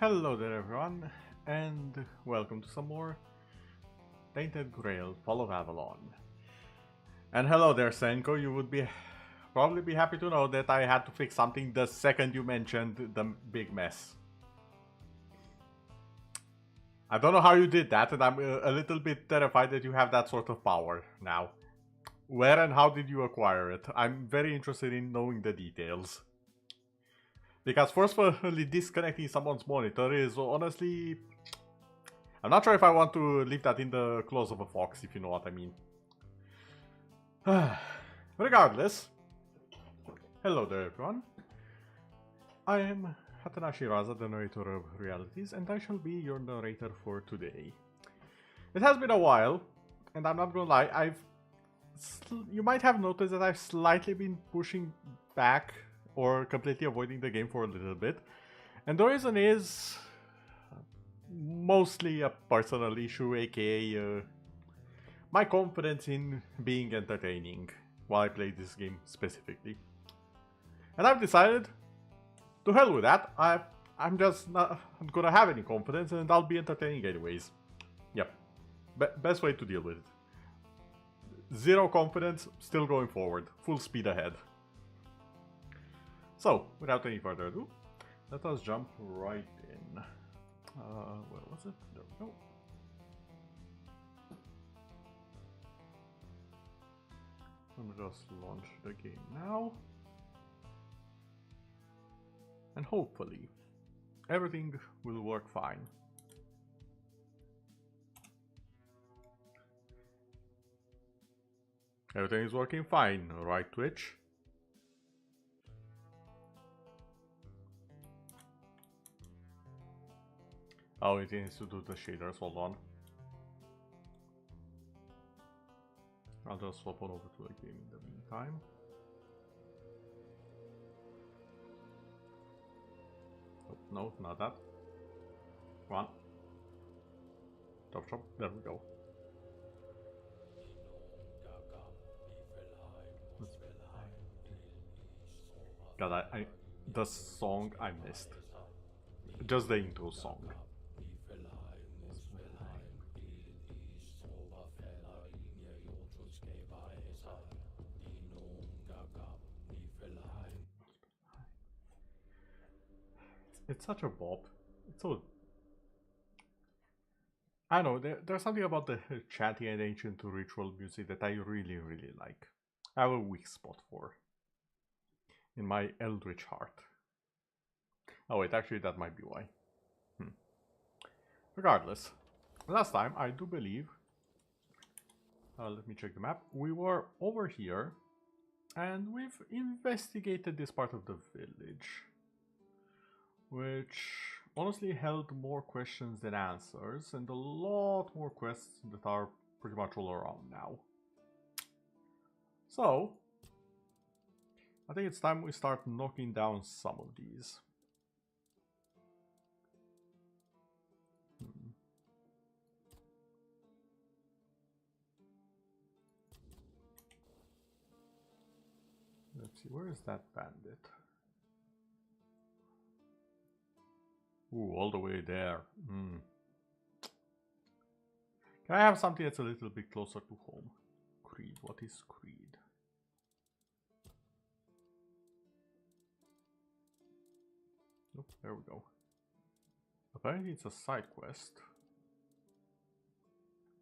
Hello there everyone, and welcome to some more Tainted Grail, Fall of Avalon. And hello there Senko, you would probably be happy to know that I had to fix something the second you mentioned the big mess. I don't know how you did that, and I'm a little bit terrified that you have that sort of power now. Where and how did you acquire it? I'm very interested in knowing the details. Because forcefully disconnecting someone's monitor is honestly... I'm not sure if I want to leave that in the claws of a fox, if you know what I mean. Regardless, hello there everyone. I am Hatanashi Raza, the narrator of realities, and I shall be your narrator for today. It has been a while, and I'm not gonna lie, you might have noticed that I've slightly been pushing back or completely avoiding the game for a little bit. And the reason is mostly a personal issue, aka my confidence in being entertaining while I play this game specifically. And I've decided, to hell with that, I'm just not gonna have any confidence and I'll be entertaining anyways. Yep, best way to deal with it. Zero confidence, still going forward, full speed ahead. So, without any further ado, let us jump right in. Where was it? There we go. Let me just launch the game now. And hopefully, everything will work fine. Everything is working fine, right, Twitch? Oh, it needs to do the shaders, hold on. I'll just swap on over to the game in the meantime. Oh, no, not that. Come on. Top shop, there we go. God, the song I missed. Just the intro song. It's such a bop. It's so... I know, there's something about the chatty and ancient ritual music that I really, really like. I have a weak spot for. In my eldritch heart. Oh wait, actually that might be why. Regardless, last time I do believe... let me check the map. We were over here and we've investigated this part of the village. Which honestly held more questions than answers, and a lot more quests that are pretty much all around now. So, I think it's time we start knocking down some of these. Let's see, where is that bandit? Ooh, all the way there. Can I have something that's a little bit closer to home? Creed, what is Creed? Nope, there we go. Apparently it's a side quest.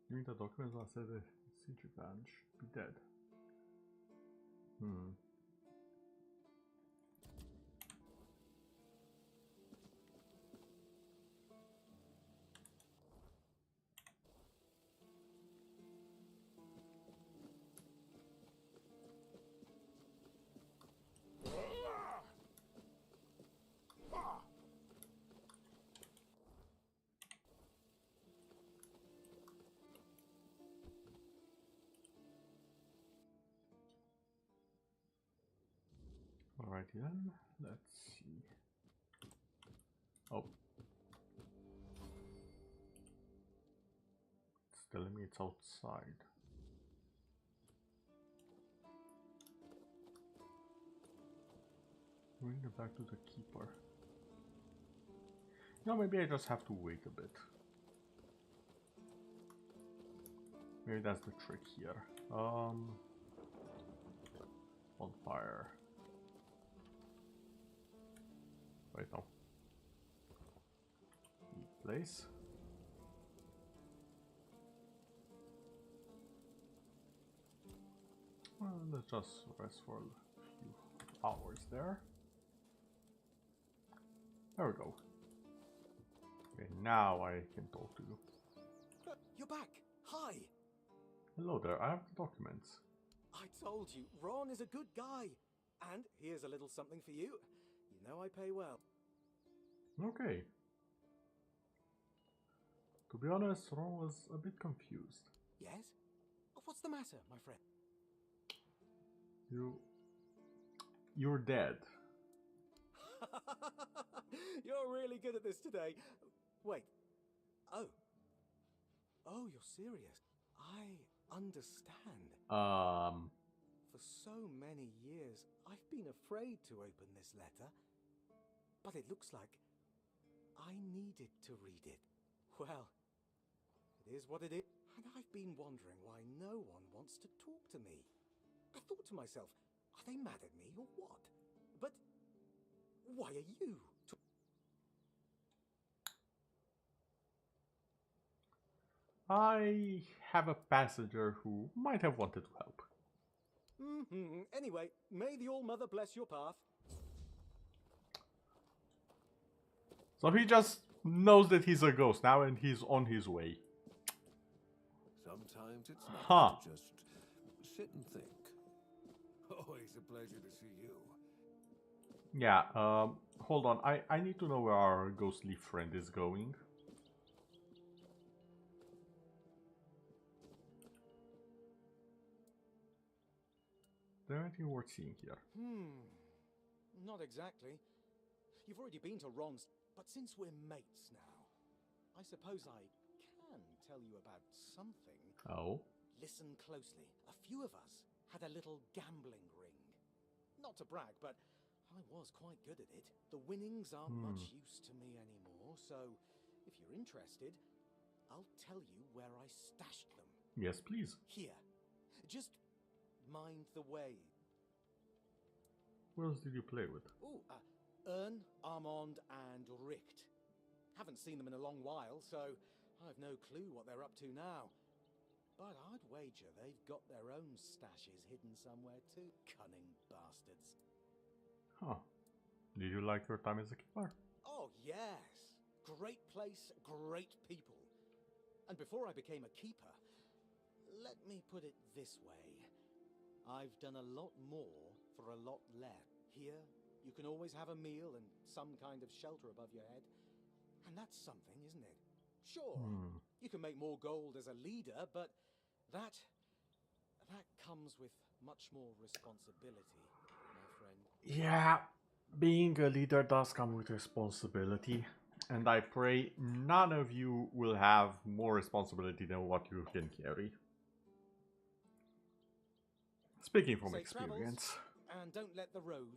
Giving the documents that said the siege advantage be dead. Alrighty then, let's see. Oh. It's telling me it's outside. Bring it back to the keeper. No, maybe I just have to wait a bit. Maybe that's the trick here. On fire. Wait, no. Place. Well, let's just rest for a few hours there. There we go. Okay, now I can talk to you. You're back! Hi! Hello there, I have the documents. I told you, Ron is a good guy. And here's a little something for you. You know I pay well. Okay. To be honest, Ron was a bit confused. Yes? What's the matter, my friend? You're dead. You're really good at this today. Wait. Oh. Oh, you're serious. I understand. For so many years, I've been afraid to open this letter. But it looks like I needed to read it. Well, it is what it is. And I've been wondering why no one wants to talk to me. I thought to myself, are they mad at me or what? But why are you? I have a passenger who might have wanted to help. Anyway, may the All-Mother bless your path. So he just knows that he's a ghost now and he's on his way. Sometimes it's nice to just sit and think. Always a pleasure to see you. Yeah, hold on. I need to know where our ghostly friend is going. Is there anything worth seeing here? Not exactly. You've already been to Ron's, but since we're mates now, I suppose I can tell you about something. Oh? Listen closely. A few of us had a little gambling ring. Not to brag, but I was quite good at it. The winnings aren't much use to me anymore, so if you're interested, I'll tell you where I stashed them. Yes, please. Here. Just mind the way. Who else did you play with? Ooh, Ern, Armand, and Richt. Haven't seen them in a long while, so I've no clue what they're up to now. But I'd wager they've got their own stashes hidden somewhere too. Cunning bastards. Huh. Did you like your time as a keeper? Oh, yes. Great place, great people. And before I became a keeper, let me put it this way. I've done a lot more for a lot less. Here, you can always have a meal and some kind of shelter above your head. And that's something, isn't it? Sure, you can make more gold as a leader, but that comes with much more responsibility, my friend. Yeah, being a leader does come with responsibility. And I pray none of you will have more responsibility than what you can carry. Speaking from Safe experience. travels, and don't let the road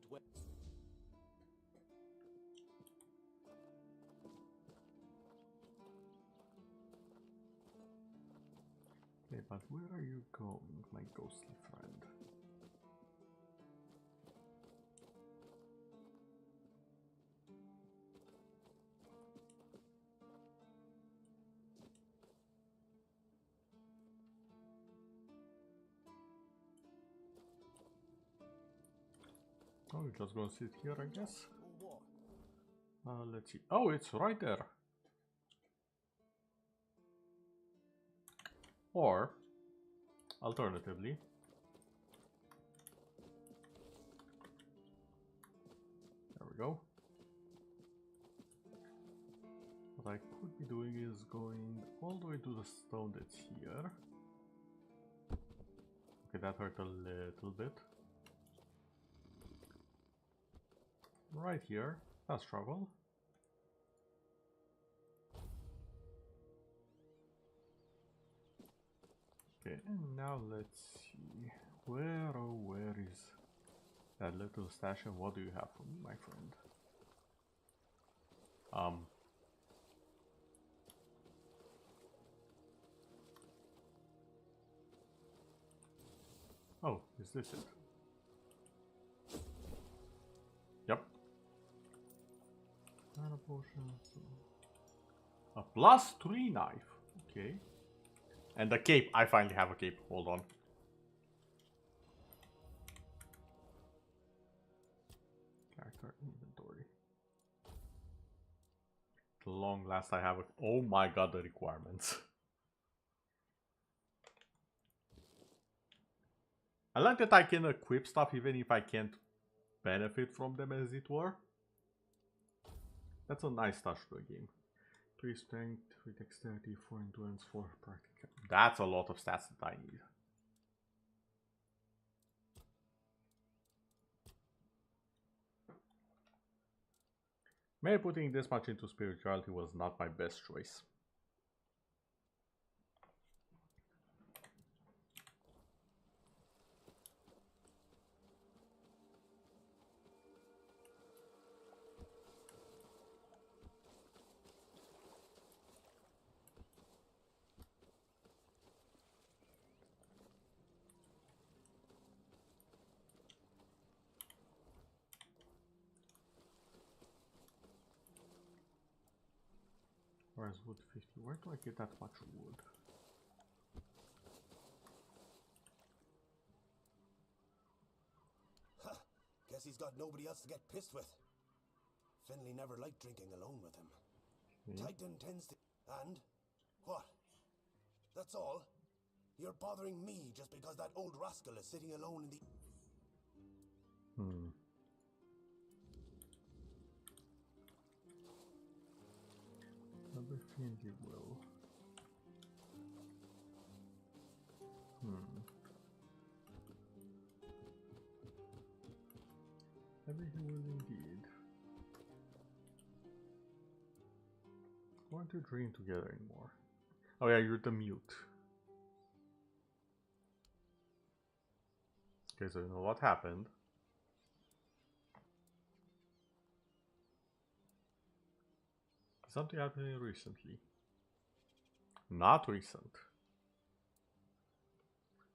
Okay, but where are you going, my ghostly friend? Oh, you're just gonna sit here, I guess? or what? Let's see. Oh, it's right there. Or, alternatively, there we go. What I could be doing is going all the way to the stone that's here. Okay, that hurt a little bit. Right here, fast travel. Okay, and now let's see. Where, oh, where is that little stash and what do you have for me, my friend? Oh, is this it? Yep. Mana potion. A +3 knife. Okay. And the cape. I finally have a cape. Hold on. Character inventory. At long last I have a... Oh my god, the requirements. I like that I can equip stuff even if I can't benefit from them, as it were. That's a nice touch to the game. 3 strength, 3 dexterity, 4 endurance, 4 practical. That's a lot of stats that I need. Maybe putting this much into spirituality was not my best choice. Where's wood 50? Where do I get that much wood? Huh. Guess he's got nobody else to get pissed with. Finley never liked drinking alone with him. Titan tends to... And? What? That's all? You're bothering me just because that old rascal is sitting alone in the... Number Finley will. Maybe he will indeed. Why don't you dream together anymore? Oh yeah, you're the mute. Okay, so you know what happened. Something happened recently. Not recent.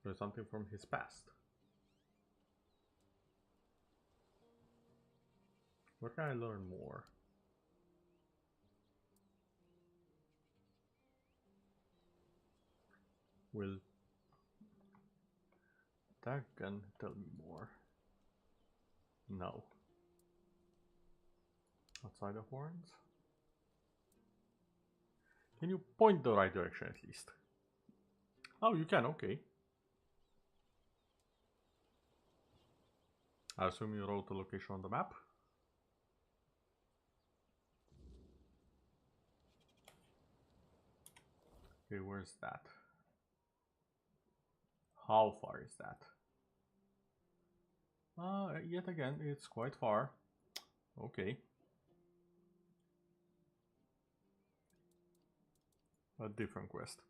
There's something from his past. Where can I learn more? Will that gun tell me more? No. Outside the horns? Can you point the right direction at least? Oh, you can, okay. I assume you wrote the location on the map? Okay, where's that? How far is that? Yet again, it's quite far. Okay. A different quest.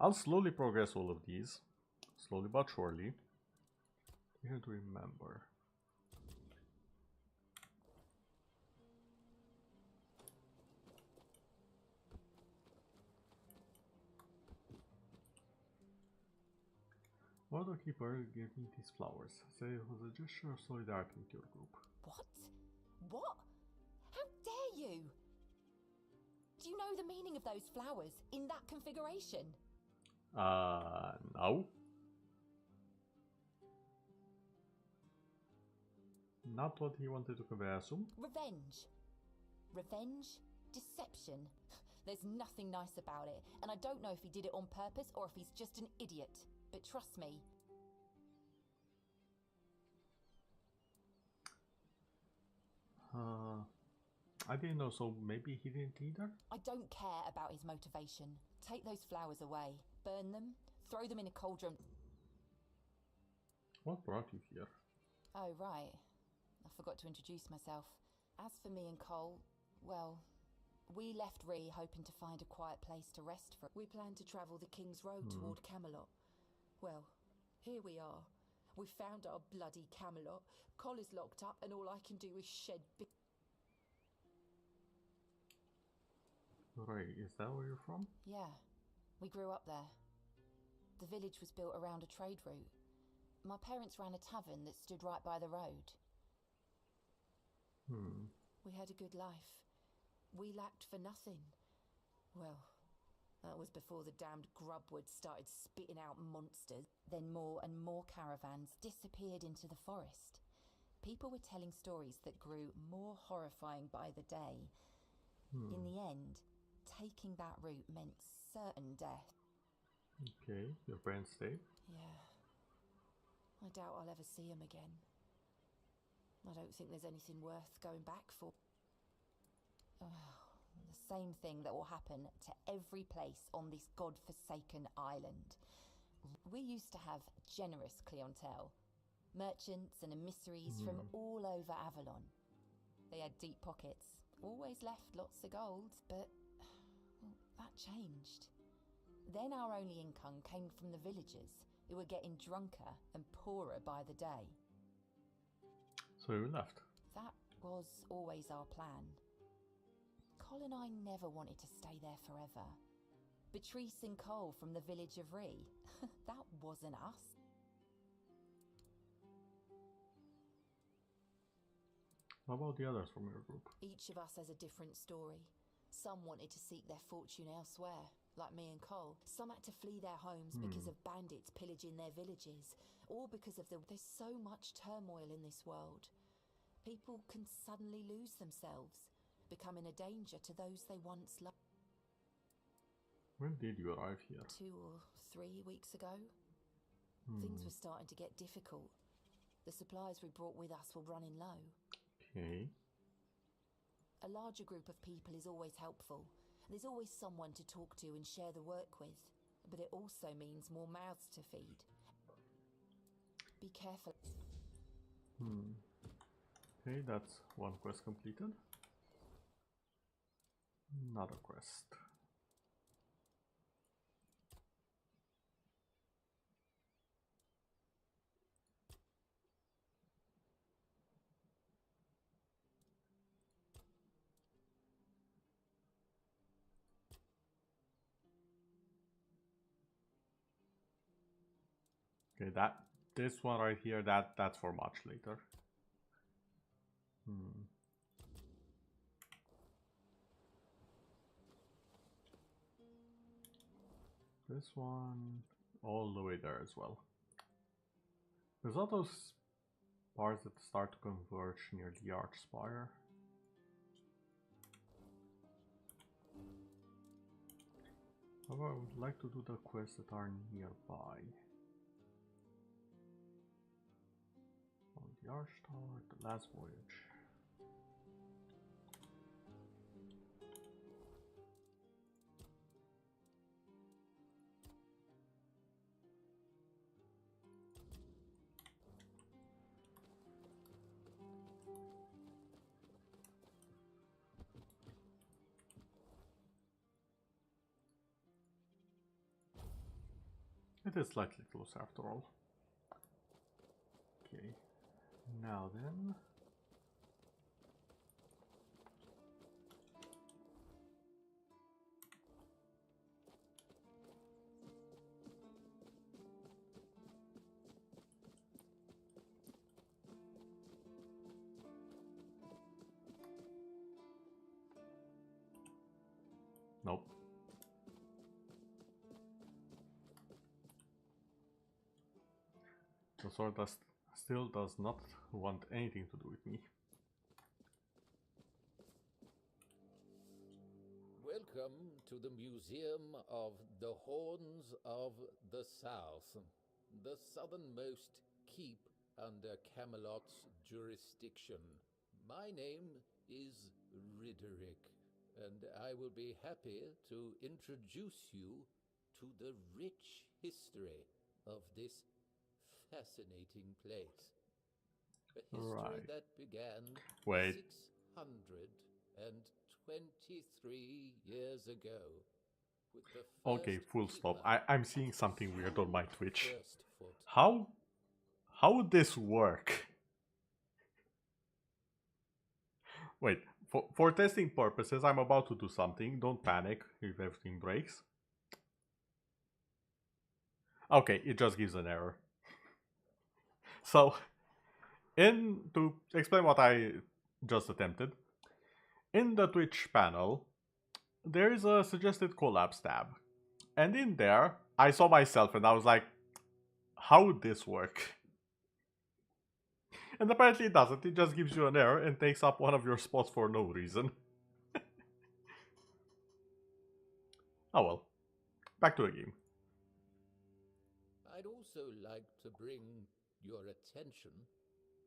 I'll slowly progress all of these. Slowly but surely. You have to remember. Water Keeper gave me these flowers. Say it was a gesture of solidarity with your group. What? What? How dare you? Do you know the meaning of those flowers in that configuration? No. Not what he wanted to convey, I assume. Revenge. Revenge? Deception. There's nothing nice about it, and I don't know if he did it on purpose or if he's just an idiot. But trust me. I didn't know, so maybe he didn't either? I don't care about his motivation. Take those flowers away. Burn them. Throw them in a cauldron. What brought you here? Oh, right. I forgot to introduce myself. As for me and Cole, well, we left Ree hoping to find a quiet place to rest for. We planned to travel the King's Road toward Camelot. Well, here we are. We found our bloody Camelot. Cole is locked up and all I can do is shed Right, is that where you're from? Yeah, we grew up there. The village was built around a trade route. My parents ran a tavern that stood right by the road. We had a good life. We lacked for nothing. Well, that was before the damned grubwood started spitting out monsters. Then more and more caravans disappeared into the forest. People were telling stories that grew more horrifying by the day. In the end, taking that route meant certain death. Okay, your parents stayed? Yeah. I doubt I'll ever see him again. I don't think there's anything worth going back for. The same thing that will happen to every place on this godforsaken island. We used to have generous clientele. Merchants and emissaries from all over Avalon. They had deep pockets, always left lots of gold, but that changed. Then our only income came from the villagers, who were getting drunker and poorer by the day. So you left? That was always our plan. Col and I never wanted to stay there forever. Patrice and Cole from the village of Ree, that wasn't us. How about the others from your group? Each of us has a different story. Some wanted to seek their fortune elsewhere, like me and Cole. Some had to flee their homes because of bandits pillaging their villages, or because of there's so much turmoil in this world. People can suddenly lose themselves, becoming a danger to those they once loved. When did you arrive here? 2 or 3 weeks ago. Things were starting to get difficult. The supplies we brought with us were running low. Okay. A larger group of people is always helpful. There's always someone to talk to and share the work with, but it also means more mouths to feed. Be careful. Okay, that's one quest completed. Another quest. Okay, this one right here, that's for much later. This one all the way there as well. There's all those parts that start to converge near the arch spire. However, I would like to do the quests that are nearby. On the arch tower, the last voyage. It is slightly close after all. Okay, now then. Nope. The sword still does not want anything to do with me. Welcome to the Museum of the Horns of the South, the southernmost keep under Camelot's jurisdiction. My name is Ridderick, and I will be happy to introduce you to the rich history of this fascinating place. A history that began 623 years ago. With the Okay, full stop. I'm seeing something weird on my Twitch. foot. How would this work? Wait, for testing purposes, I'm about to do something. Don't panic if everything breaks. Okay, it just gives an error. So, to explain what I just attempted, in the Twitch panel, there is a suggested collabs tab. And in there, I saw myself and I was like, how would this work? And apparently it doesn't, it just gives you an error and takes up one of your spots for no reason. Oh well, back to the game. I'd also like to bring your attention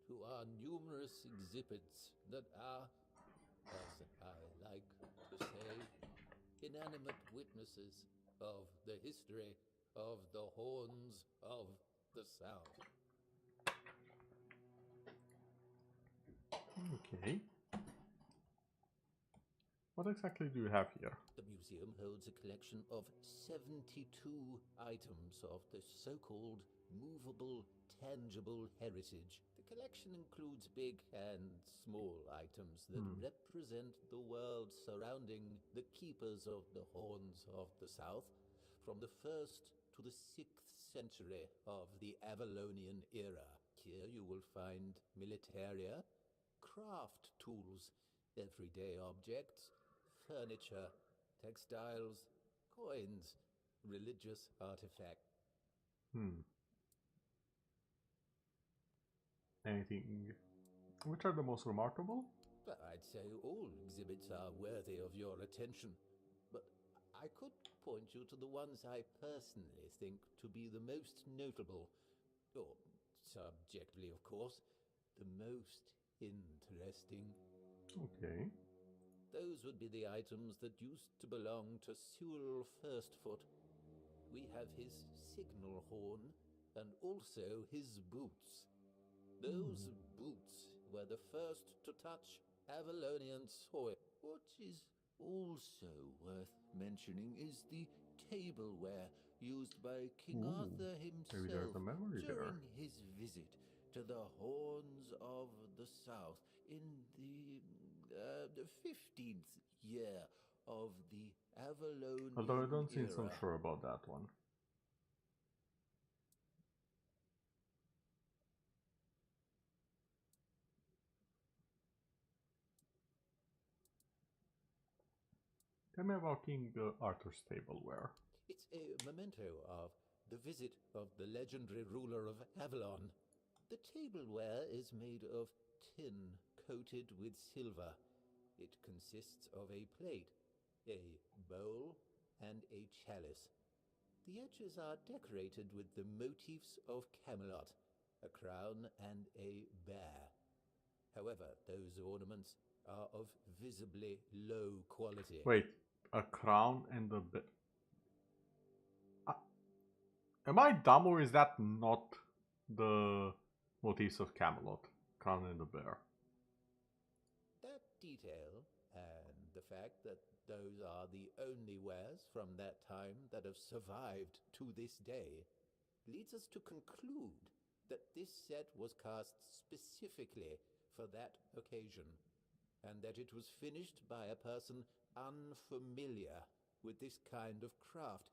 to our numerous exhibits that are, as I like to say, inanimate witnesses of the history of the Horns of the South. Okay. What exactly do you have here? The museum holds a collection of 72 items of the so-called movable, tangible heritage. The collection includes big and small items that represent the world surrounding the keepers of the Horns of the South, from the 1st to the 6th century of the Avalonian era. Here you will find militaria, craft tools, everyday objects, furniture, textiles, coins, religious artifacts. Anything... Which are the most remarkable? But I'd say all exhibits are worthy of your attention. But I could point you to the ones I personally think to be the most notable, or subjectively, of course, the most interesting. Okay. Those would be the items that used to belong to Sewell Firstfoot. We have his signal horn, and also his boots. Those boots were the first to touch Avalonian soil. What is also worth mentioning is the tableware used by King Arthur Maybe there's himself a memory there. during his visit to the Horns of the South in the 15th year of the Avalonian Although I don't seem so era. sure about that one. Tell me about King Arthur's tableware. It's a memento of the visit of the legendary ruler of Avalon. The tableware is made of tin coated with silver. It consists of a plate, a bowl, and a chalice. The edges are decorated with the motifs of Camelot, a crown and a bear. However, those ornaments are of visibly low quality. Wait, a crown and a bit. Am I dumb, or is that not the motifs of Camelot? Crown and the bear. That detail, and the fact that those are the only wares from that time that have survived to this day, leads us to conclude that this set was cast specifically for that occasion, and that it was finished by a person unfamiliar with this kind of craft,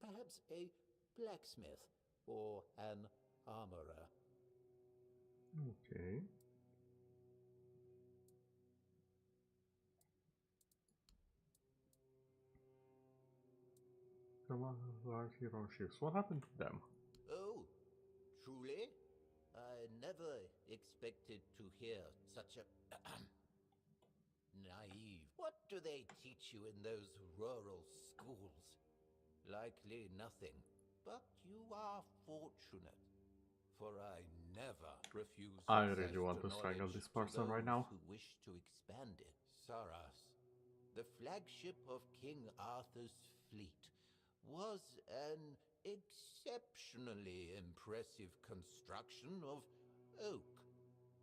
perhaps a blacksmith or an armorer. Okay. The large hero ships. What happened to them? Oh, truly? I never expected to hear such a naive. What do they teach you in those rural schools? Likely nothing. But you are fortunate, for I never refuse I access really want to strangle knowledge this person to right those now. who wish to expand it. Saras, the flagship of King Arthur's fleet, was an exceptionally impressive construction of oak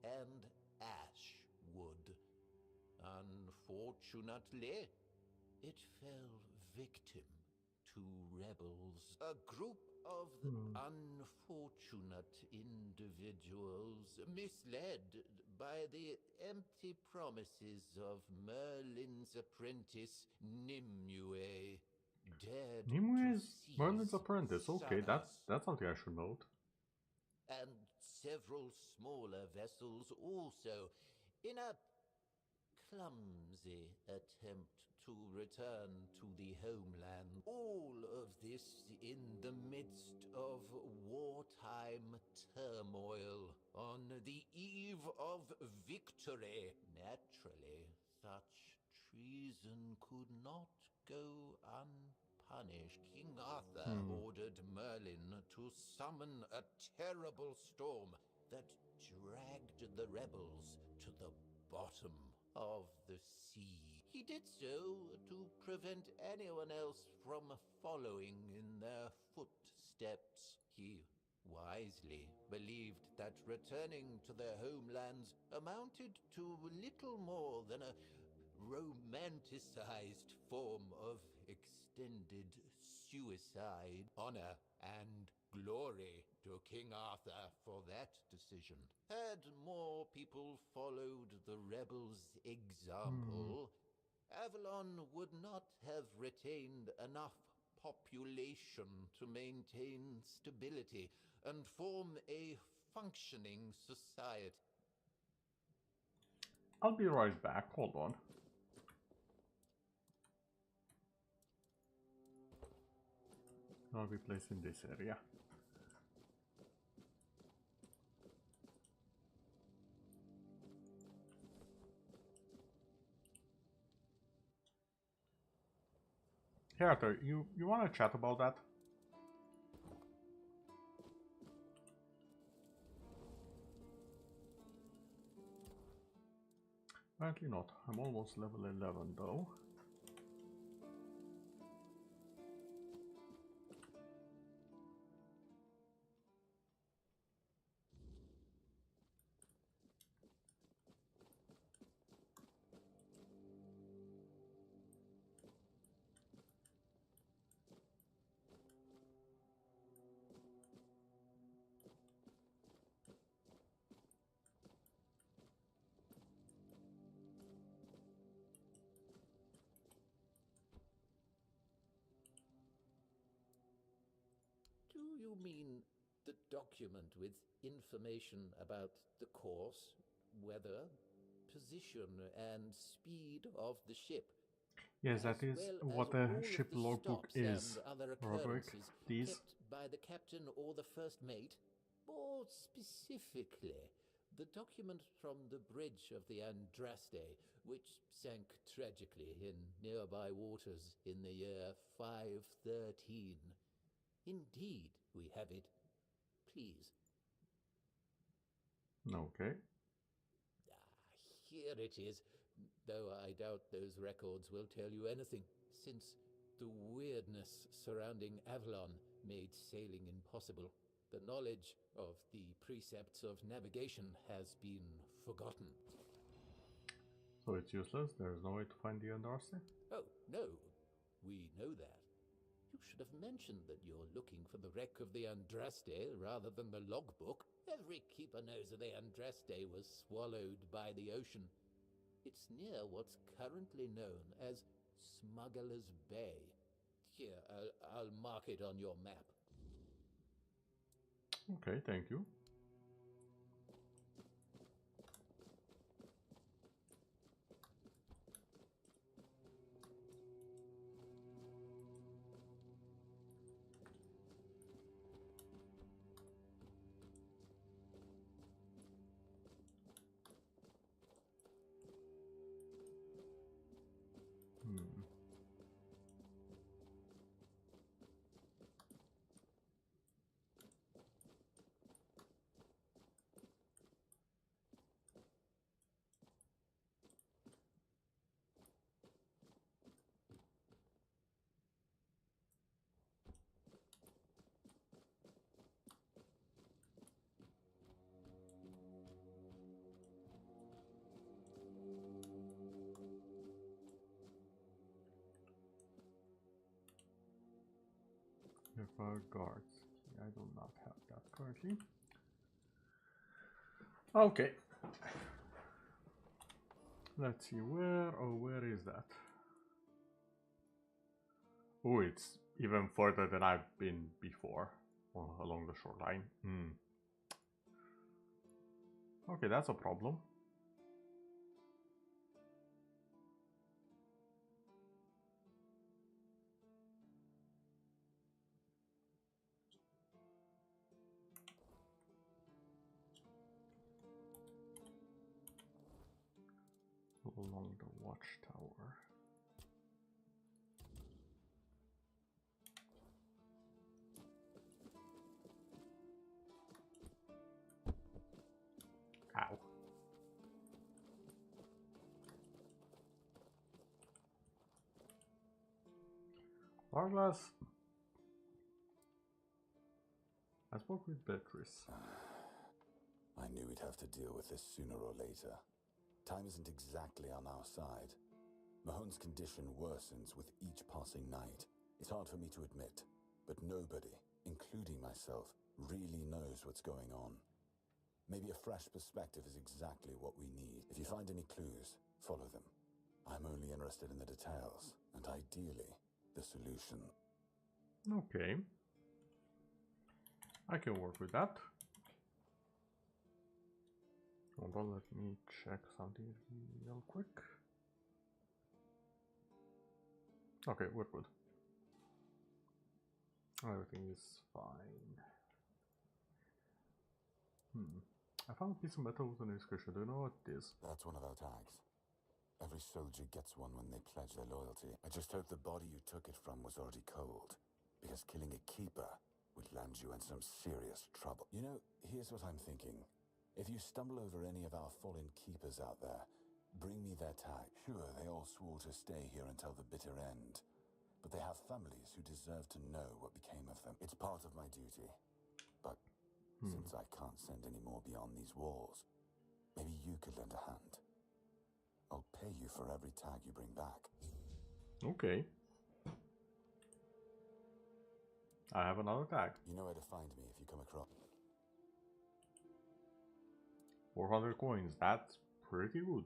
and ash wood. Unfortunately, it fell victim to rebels. A group of unfortunate individuals, misled by the empty promises of Merlin's apprentice Nimue, dared Nimue to is Merlin's seize apprentice. Okay, Saras that's something I should note. and several smaller vessels also, in a clumsy attempt to return to the homeland. All of this in the midst of wartime turmoil, on the eve of victory. Naturally, such treason could not go unpunished. King Arthur ordered Merlin to summon a terrible storm that dragged the rebels to the bottom of the sea. He did so to prevent anyone else from following in their footsteps. He wisely believed that returning to their homelands amounted to little more than a romanticized form of extended suicide. Honor and glory to King Arthur for that decision. Had more people followed the rebels' example, Avalon would not have retained enough population to maintain stability and form a functioning society. I'll be right back, hold on. I'll be placed in this area. Hey Arthur, you want to chat about that? Apparently not. I'm almost level 11 though. Do you mean the document with information about the course, weather, position, and speed of the ship? Yes, that is what a ship logbook is, Roderick. These kept by the captain or the first mate? More specifically, the document from the bridge of the Andraste, which sank tragically in nearby waters in the year 513. Indeed, we have it. Please. okay. Here it is, though I doubt those records will tell you anything, since the weirdness surrounding Avalon made sailing impossible. The knowledge of the precepts of navigation has been forgotten. So it's useless? There's no way to find the Andraste? Oh, no. We know that. You should have mentioned that you're looking for the wreck of the Andraste rather than the logbook. Every keeper knows that the Andraste was swallowed by the ocean. It's near what's currently known as Smuggler's Bay. Here, I'll mark it on your map. Okay, thank you. Guards. I do not have that currently. Okay. Let's see where. Oh, where is that? Oh, it's even further than I've been before, along the shoreline. Okay, that's a problem. Along the watchtower. Ow. Marvelous. I spoke with Beatrice. I knew we'd have to deal with this sooner or later. Time isn't exactly on our side. Mahone's condition worsens with each passing night. It's hard for me to admit, but nobody, including myself, really knows what's going on. Maybe a fresh perspective is exactly what we need. If you find any clues, follow them. I'm only interested in the details, and ideally, the solution. Okay. I can work with that. Hold on, let me check something real quick. Okay, we're good. Everything is fine. I found a piece of metal with an inscription. Do you know what it is? That's one of our tags. Every soldier gets one when they pledge their loyalty. I just hope the body you took it from was already cold, because killing a keeper would land you in some serious trouble. You know, here's what I'm thinking. If you stumble over any of our fallen keepers out there, bring me their tag. Sure, they all swore to stay here until the bitter end, but they have families who deserve to know what became of them. It's part of my duty. But since I can't send any more beyond these walls, maybe you could lend a hand. I'll pay you for every tag you bring back. Okay. I have another tag. You know where to find me if you come across. 400 coins, that's pretty good.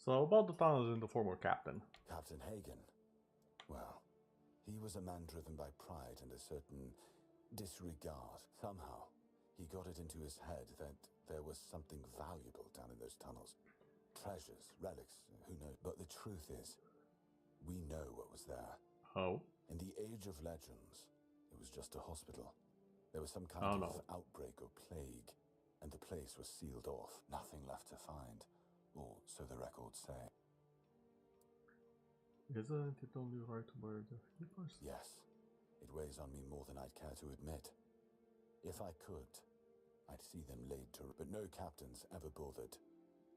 So about the tunnels and the former captain. Captain Hagen. Well, he was a man driven by pride and a certain disregard. Somehow, he got it into his head that there was something valuable down in those tunnels. Treasures, relics, who knows? But the truth is, we know what was there. Oh? In the Age of Legends, it was just a hospital. There was some kind of outbreak or plague, and the place was sealed off. Nothing left to find, or so the records say. Isn't it only right to bury the keepers? Yes, it weighs on me more than I'd care to admit. If I could, I'd see them laid to... But no captains ever bothered.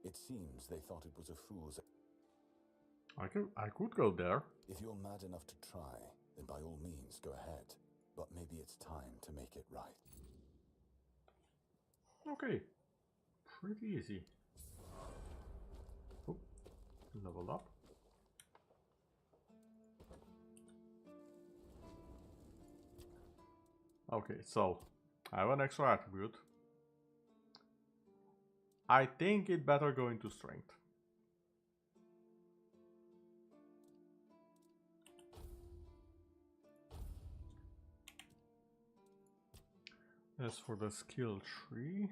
It seems they thought it was a fool's... I could go there. If you're mad enough to try, then by all means go ahead. But maybe it's time to make it right. Okay. Pretty easy. Oh, level up. Okay, so I have an extra attribute. I think it better go into strength. As for the skill tree,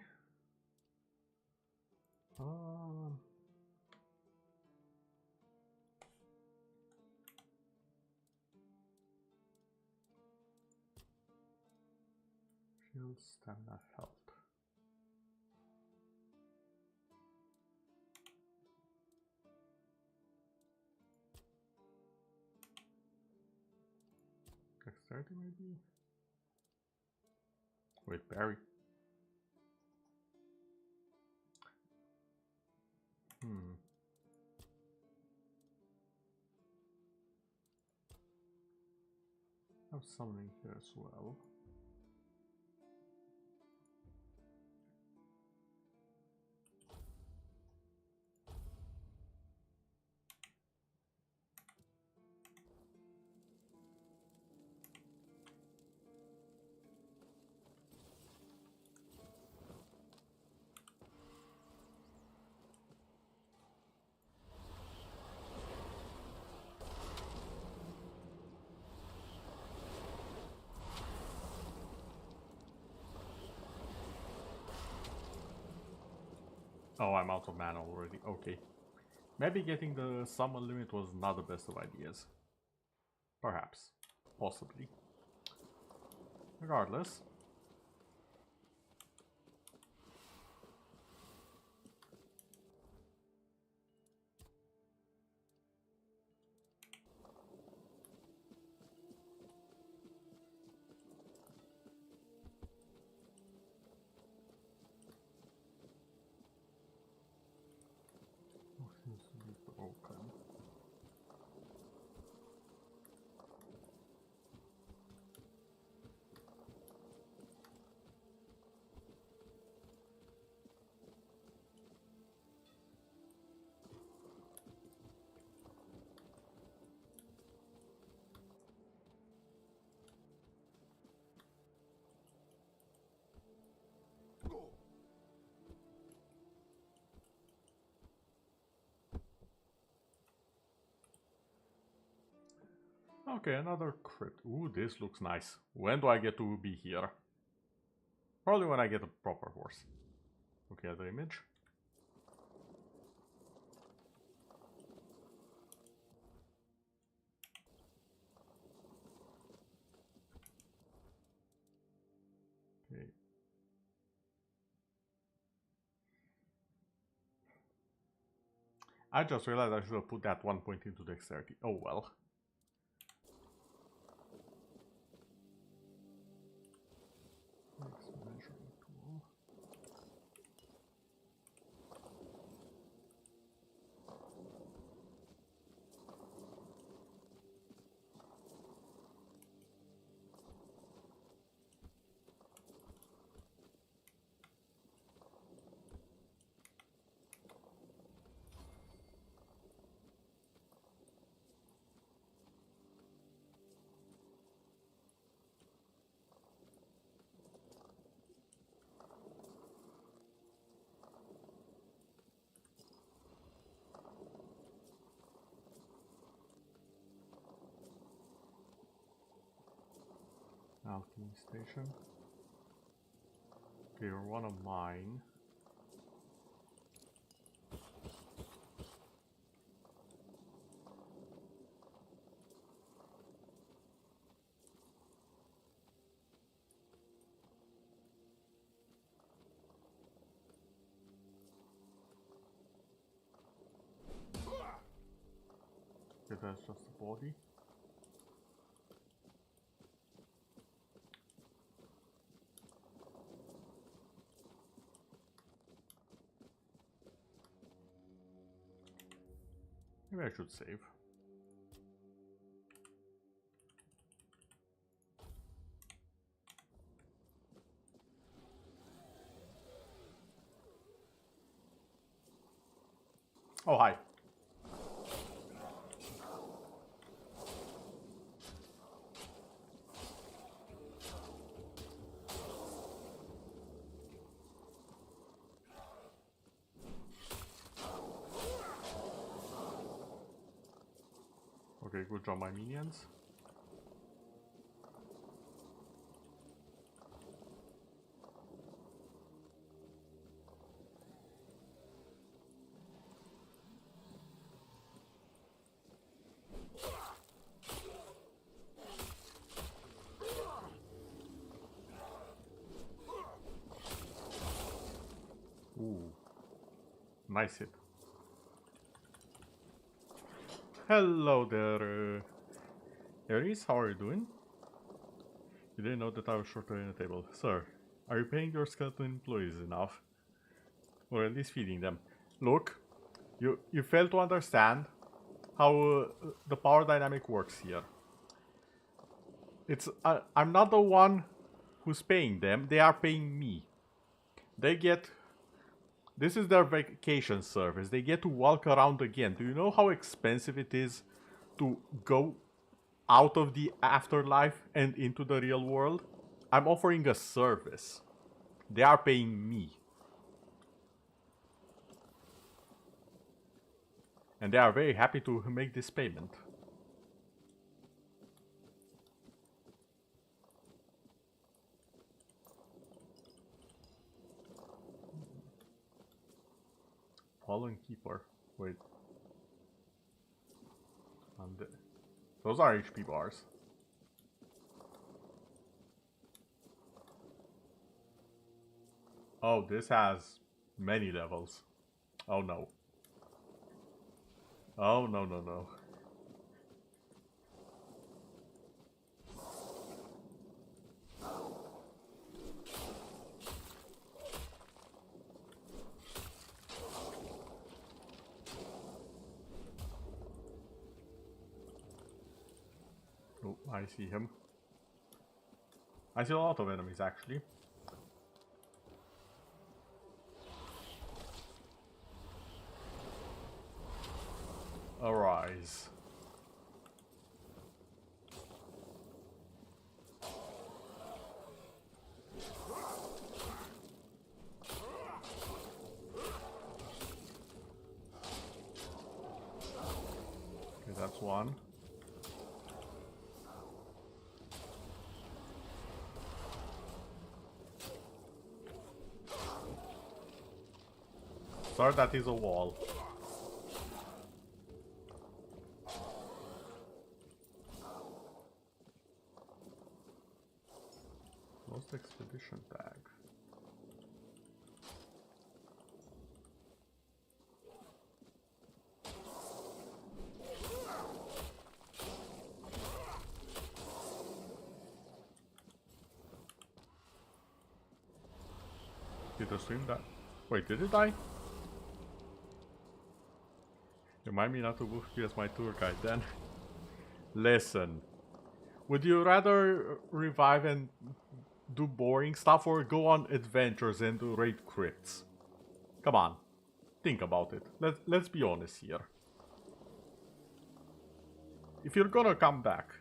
shield, stamina, health. Dexterity maybe? Wait, Barry. I have summoning here as well. Oh, I'm out of mana already. Okay. Maybe getting the summon limit was not the best of ideas. Perhaps. Possibly. Regardless. Oh, seems to be broken. Okay, another crypt. Ooh, this looks nice. When do I get to be here? Probably when I get a proper horse. Okay, the image. Okay. I just realized I should have put that 1 point into dexterity. Oh well. Next measuring tool. Alchemy station. Okay, you're one of mine. Okay, that's just the body. Maybe I should save. Oh, hi. Okay, good job, my minions. Ooh, nice hit. Hello there, Aries, how are you doing? You didn't know that I was short on the table. Sir, are you paying your skeleton employees enough? Or at least feeding them? Look, you fail to understand how the power dynamic works here. It's I'm not the one who's paying them, they are paying me. They get... This is their vacation service. They get to walk around again. Do you know how expensive it is to go out of the afterlife and into the real world? I'm offering a service. They are paying me. And they are very happy to make this payment. Fallen Keeper. Wait. Those are HP bars. Oh, this has many levels. Oh no. Oh no no no. Oh, I see him. I see a lot of enemies actually. Arise. Okay, that's one. Sorry, that is a wall. Lost expedition tag. Did the stream die? Wait, did it die? Remind me not to book you as my tour guide then. Listen. Would you rather revive and do boring stuff or go on adventures and do raid crits? Come on. Think about it. Let's be honest here. If you're gonna come back.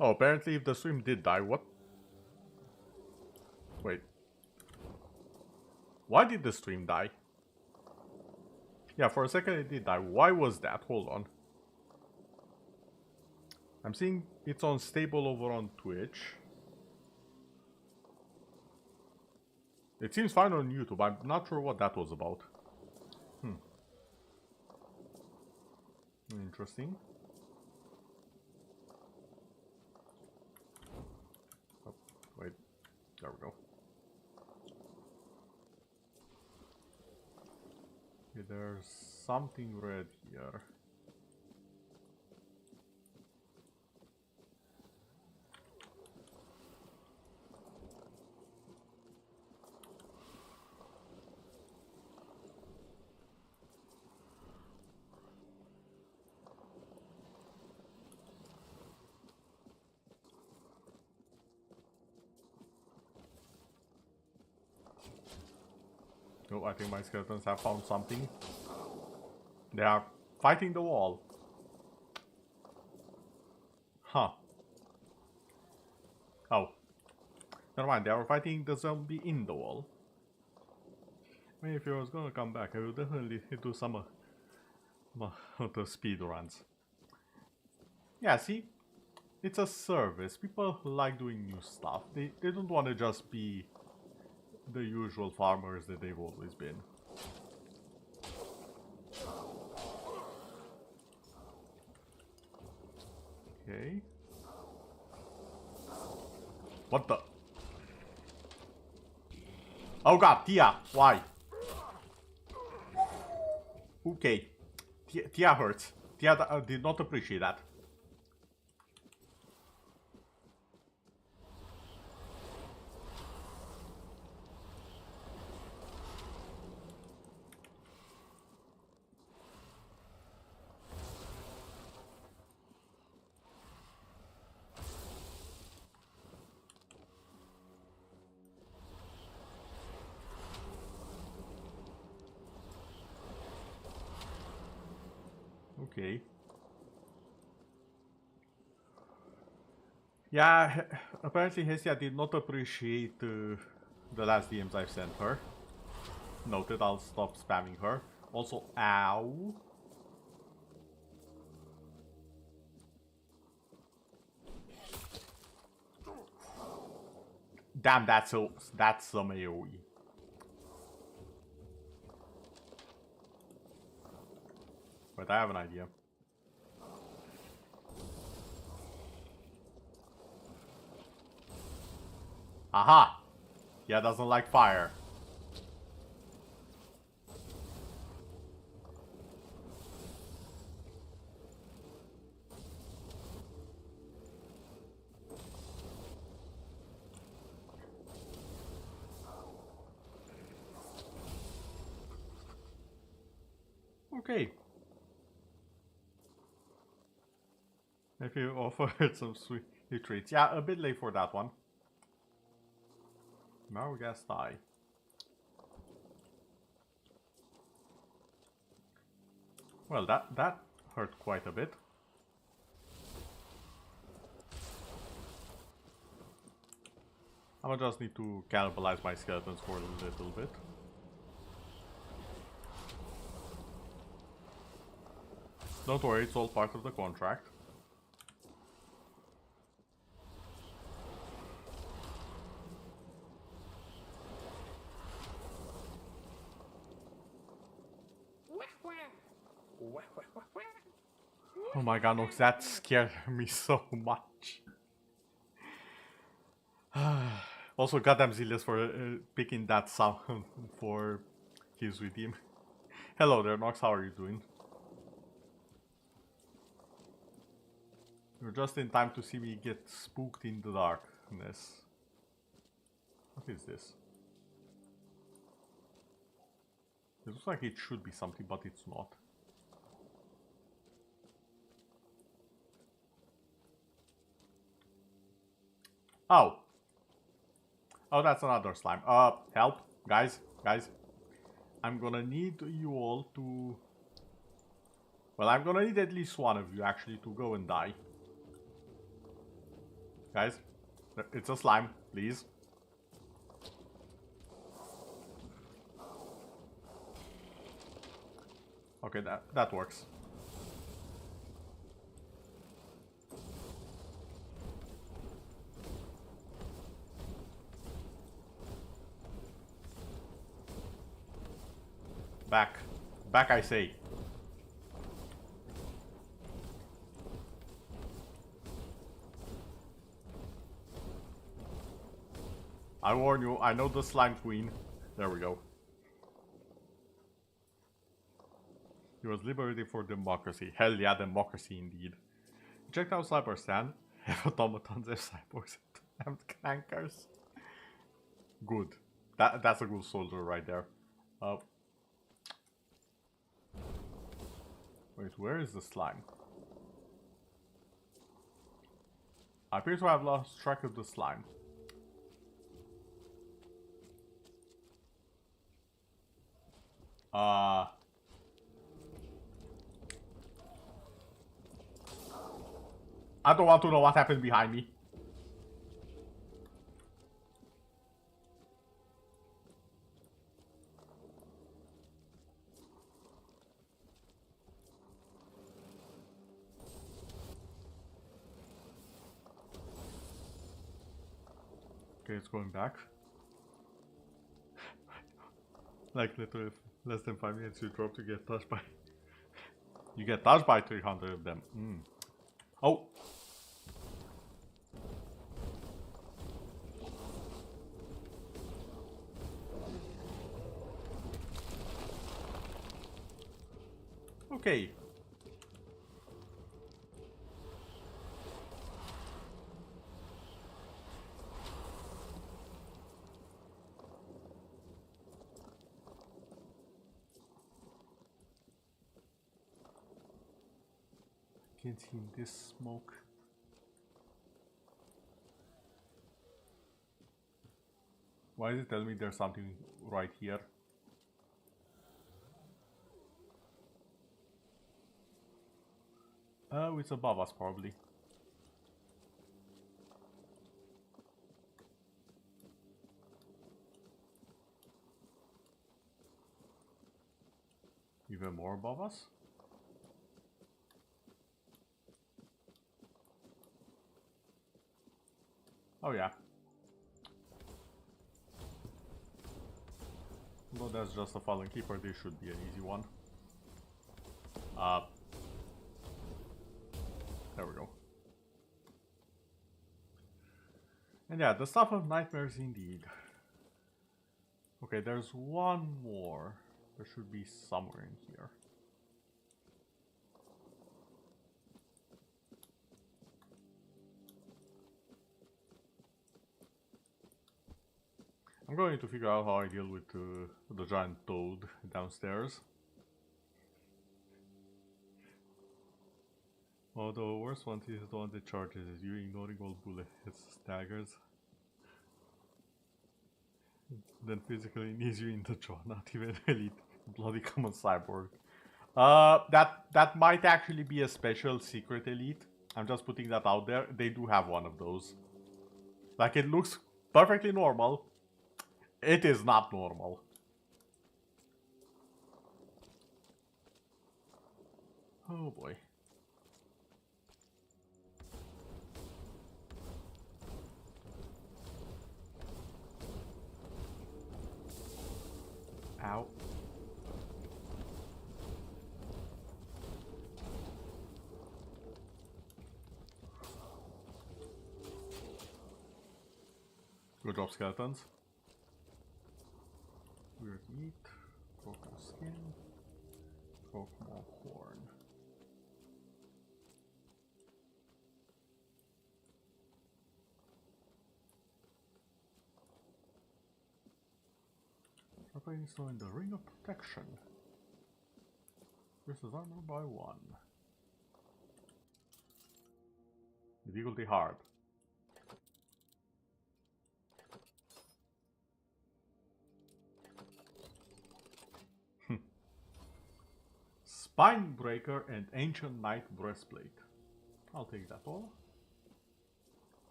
Oh, apparently if the stream did die, what? Wait. Why did the stream die? Yeah, for a second it did die. Why was that? Hold on. I'm seeing it's unstable over on Twitch. It seems fine on YouTube. I'm not sure what that was about. Interesting. Oh, wait. There we go. Okay, there's something red here. Oh, I think my skeletons have found something. They are fighting the wall. Huh. Oh. Never mind, they are fighting the zombie in the wall. I mean, if I was gonna come back, I would definitely do some of the speed runs. Yeah, see? It's a service. People like doing new stuff. They don't want to just be the usual farmers that they've always been. Okay. What the? Oh god, Tia! Why? Okay. Tia hurts. Tia did not appreciate that. Okay. Yeah, apparently Hesia did not appreciate the last DMs I've sent her. Noted, I'll stop spamming her. Also, ow. Damn, that's some AoE. But I have an idea. Aha! Yeah, doesn't like fire. Okay. If you offered some sweet treats. Yeah, a bit late for that one. Now we guess die. Well, that hurt quite a bit. I will just need to cannibalize my skeletons for a little bit. Don't worry, it's all part of the contract. Oh my god, Nox, that scared me so much. Also, goddamn Zilius for picking that sound for his redeem. Hello there, Nox, how are you doing? You're just in time to see me get spooked in the darkness. What is this? It looks like it should be something, but it's not. Oh. Oh, that's another slime. Help. Guys. I'm gonna need you all to... Well, I'm gonna need at least one of you actually to go and die. Guys, it's a slime, please. Okay, that works. Back I say. I warn you, I know the slime queen. There we go. He was liberated for democracy. Hell yeah, democracy indeed. Check out Sniper Stand. Have automatons, have cyborgs, and clankers. Good. That's a good soldier right there. Wait, where is the slime? I appear to have lost track of the slime. I don't want to know what happened behind me. Okay, it's going back. Like literally less than 5 minutes you drop to get touched by... You get touched by 300 of them. Oh! Okay. Can't see this smoke. Why does it tell me there's something right here? Oh, it's above us probably. Even more above us? Oh yeah. Well, that's just a fallen keeper, this should be an easy one. There we go. And yeah, the stuff of nightmares indeed. Okay, there's one more. There should be somewhere in here. I'm going to figure out how I deal with the giant toad downstairs. Although the worst one is the one that charges you, ignoring all bullets, staggers. Then physically knees you in the jaw, not even elite, bloody common cyborg. That might actually be a special secret elite. I'm just putting that out there. They do have one of those. Like, it looks perfectly normal. It is not normal. Oh boy. Ow. Good job, skeletons. Weird meat, broken skin, broke more horn. Dropping so in the ring of protection. Versus armor by 1. Difficulty hard. Spine breaker and ancient knight breastplate. I'll take that all.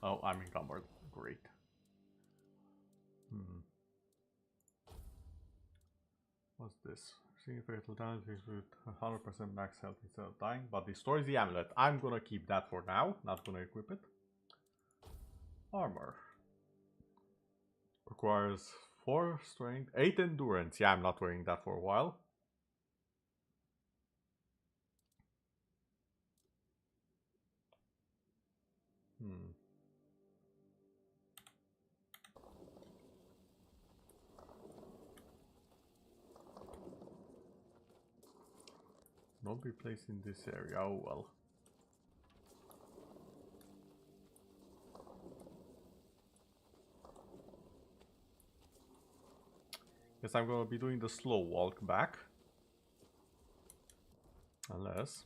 Oh, I'm encumbered. Great. What's this? Seeing fatal damage with 100% max health instead of dying, but destroys the amulet. I'm gonna keep that for now, not gonna equip it. Armor. Requires 4 strength, 8 endurance. Yeah, I'm not wearing that for a while. Not be placed in this area. Oh well. Guess I'm gonna be doing the slow walk back. Unless...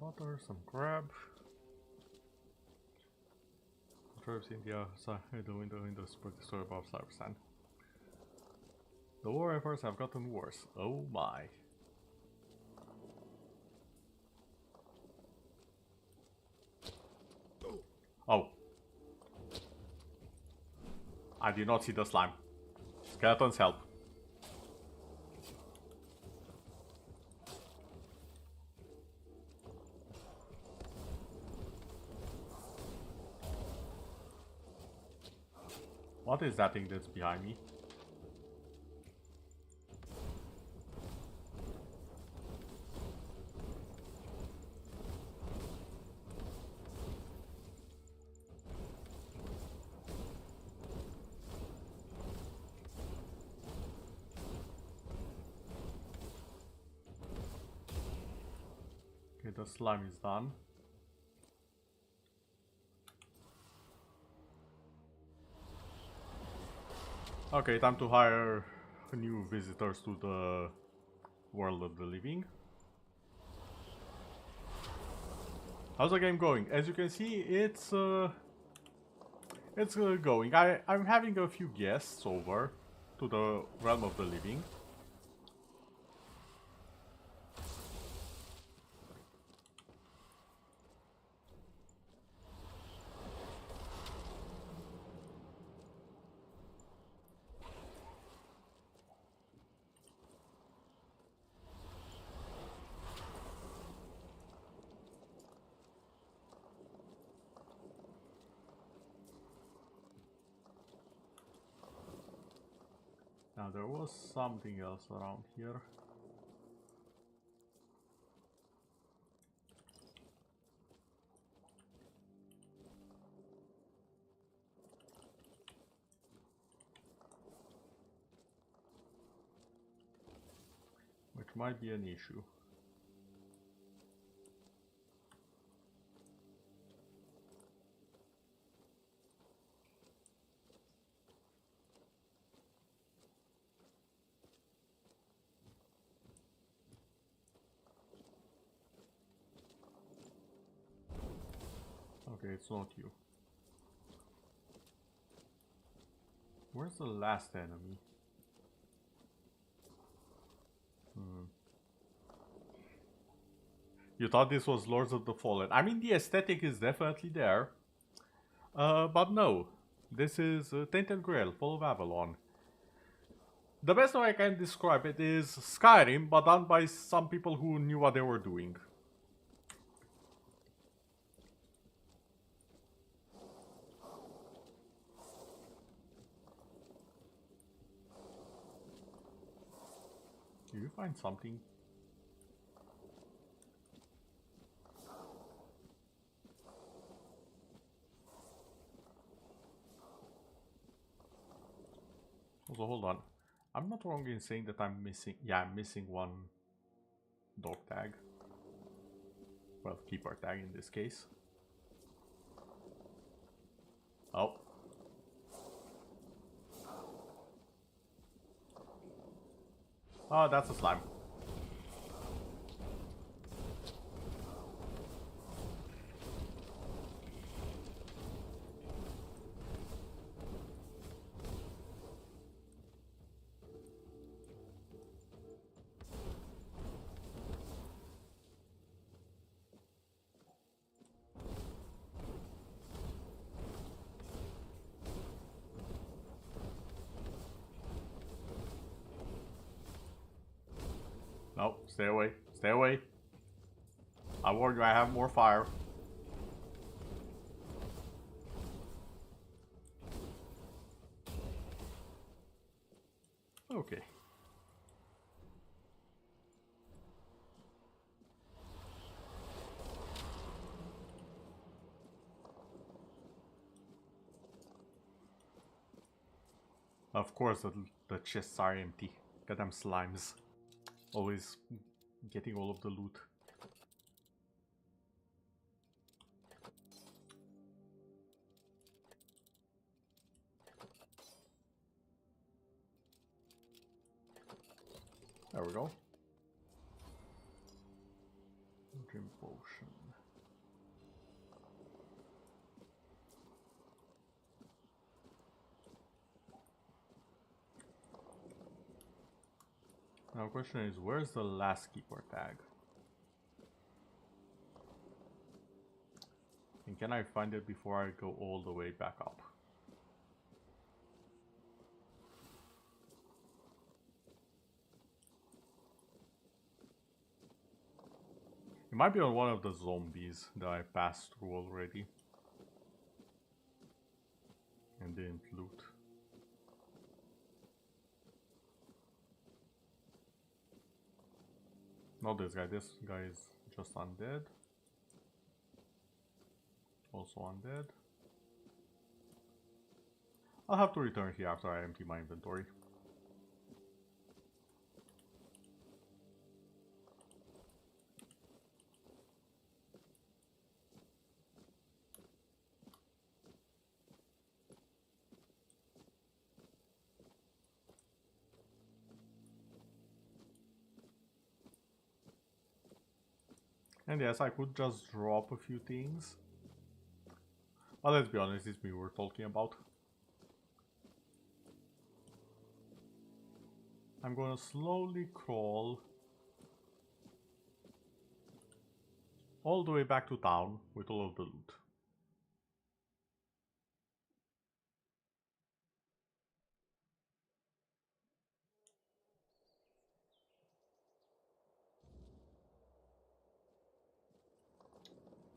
butter, some crab. Traps India side the window in the sport store above Cybersand. The war efforts have gotten worse. Oh my. Oh. I did not see the slime. Skeletons help. What is that thing that's behind me? Okay, the slime is done. Okay, time to hire new visitors to the world of the living. How's the game going? As you can see, it's going. I'm having a few guests over to the realm of the living. Now there was something else around here. Which might be an issue. Okay, it's not you. Where's the last enemy? You thought this was Lords of the Fallen. I mean, the aesthetic is definitely there. But no. This is Tainted Grail, Fall of Avalon. The best way I can describe it is Skyrim, but done by some people who knew what they were doing. Do you find something? Also, hold on. I'm not wrong in saying that I'm missing... Yeah, I'm missing one dog tag. Well, keeper tag in this case. Oh. Oh, that's a slime. No, stay away. Stay away. I warned you, I have more fire. Okay. Of course, the chests are empty. Goddamn slimes. Always getting all of the loot. There we go. Dream potion. Now the question is, where's the last keeper tag? And can I find it before I go all the way back up? It might be on one of the zombies that I passed through already. And didn't loot. Not this guy is just undead. Also undead. I'll have to return here after I empty my inventory. And yes, I could just drop a few things. But let's be honest, it's me we're talking about. I'm gonna slowly crawl all the way back to town with all of the loot.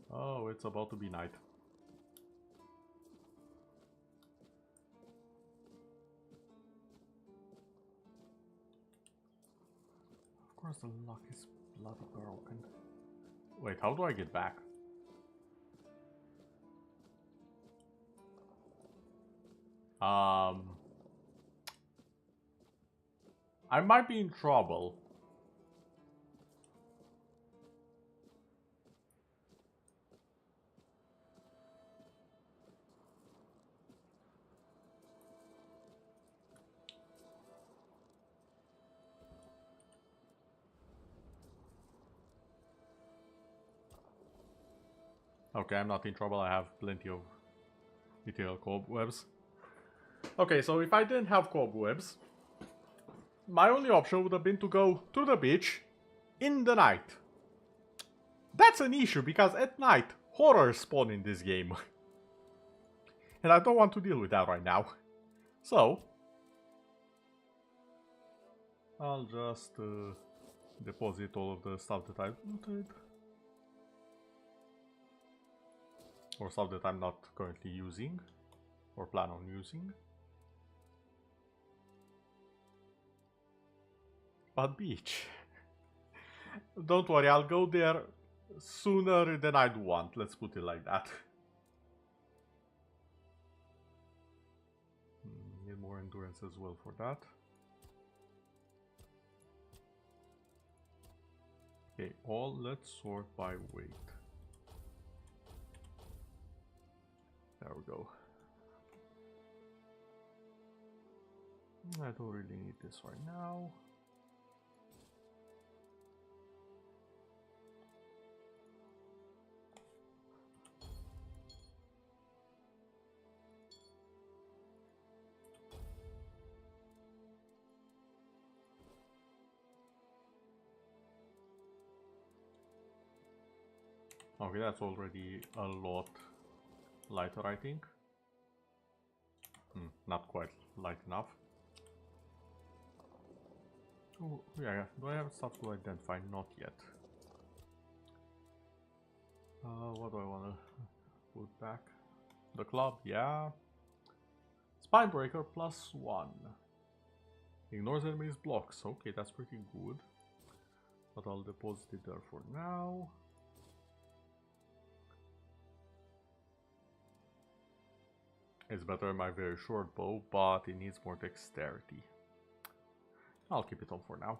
Oh, it's about to be night. Of course the lock is bloody broken. Wait, how do I get back? I might be in trouble. Okay, I'm not in trouble. I have plenty of material cobwebs. Okay, so if I didn't have cobwebs, my only option would have been to go to the beach in the night. That's an issue because at night, horrors spawn in this game. And I don't want to deal with that right now. So, I'll just deposit all of the stuff that I looted. Or stuff that I'm not currently using. Or plan on using. But beach. Don't worry, I'll go there sooner than I'd want. Let's put it like that. Need more endurance as well for that. Okay, let's sort by weight. There we go. I don't really need this right now. Okay, that's already a lot lighter, I think. Not quite light enough. Oh, yeah, do I have stuff to identify? Not yet. What do I want to put back? The club, yeah. Spinebreaker +1. Ignores enemies blocks. Okay, that's pretty good. But I'll deposit it there for now. It's better than my very short bow, but it needs more dexterity. I'll keep it on for now.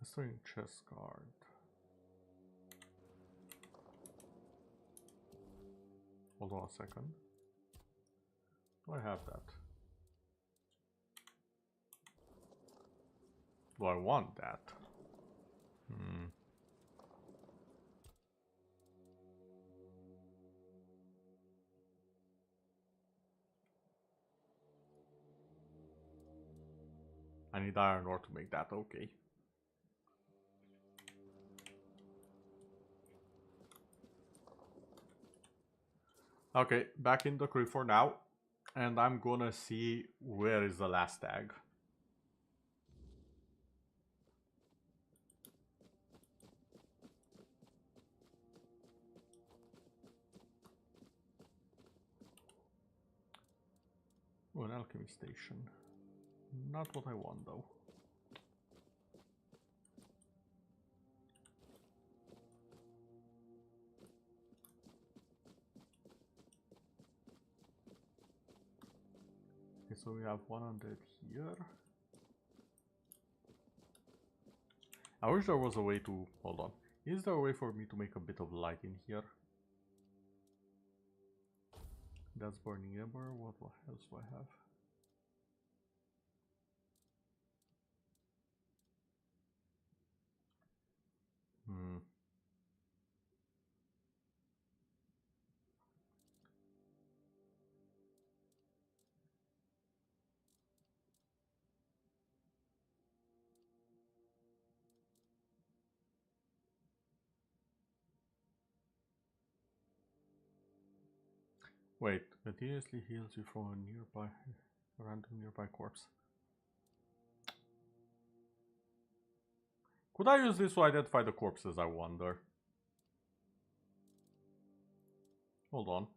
Restoring chest guard. Hold on a second. Do I have that? Do I want that? I need iron ore to make that, okay. Okay, back in the crib for now. And I'm gonna see where is the last tag. Oh, an alchemy station. Not what I want though. Okay, so we have one undead here. I wish there was a way to... Hold on. Is there a way for me to make a bit of light in here? That's burning ember. What else do I have? Wait, continuously heals you from a random nearby corpse. Could I use this to identify the corpses, I wonder? Hold on.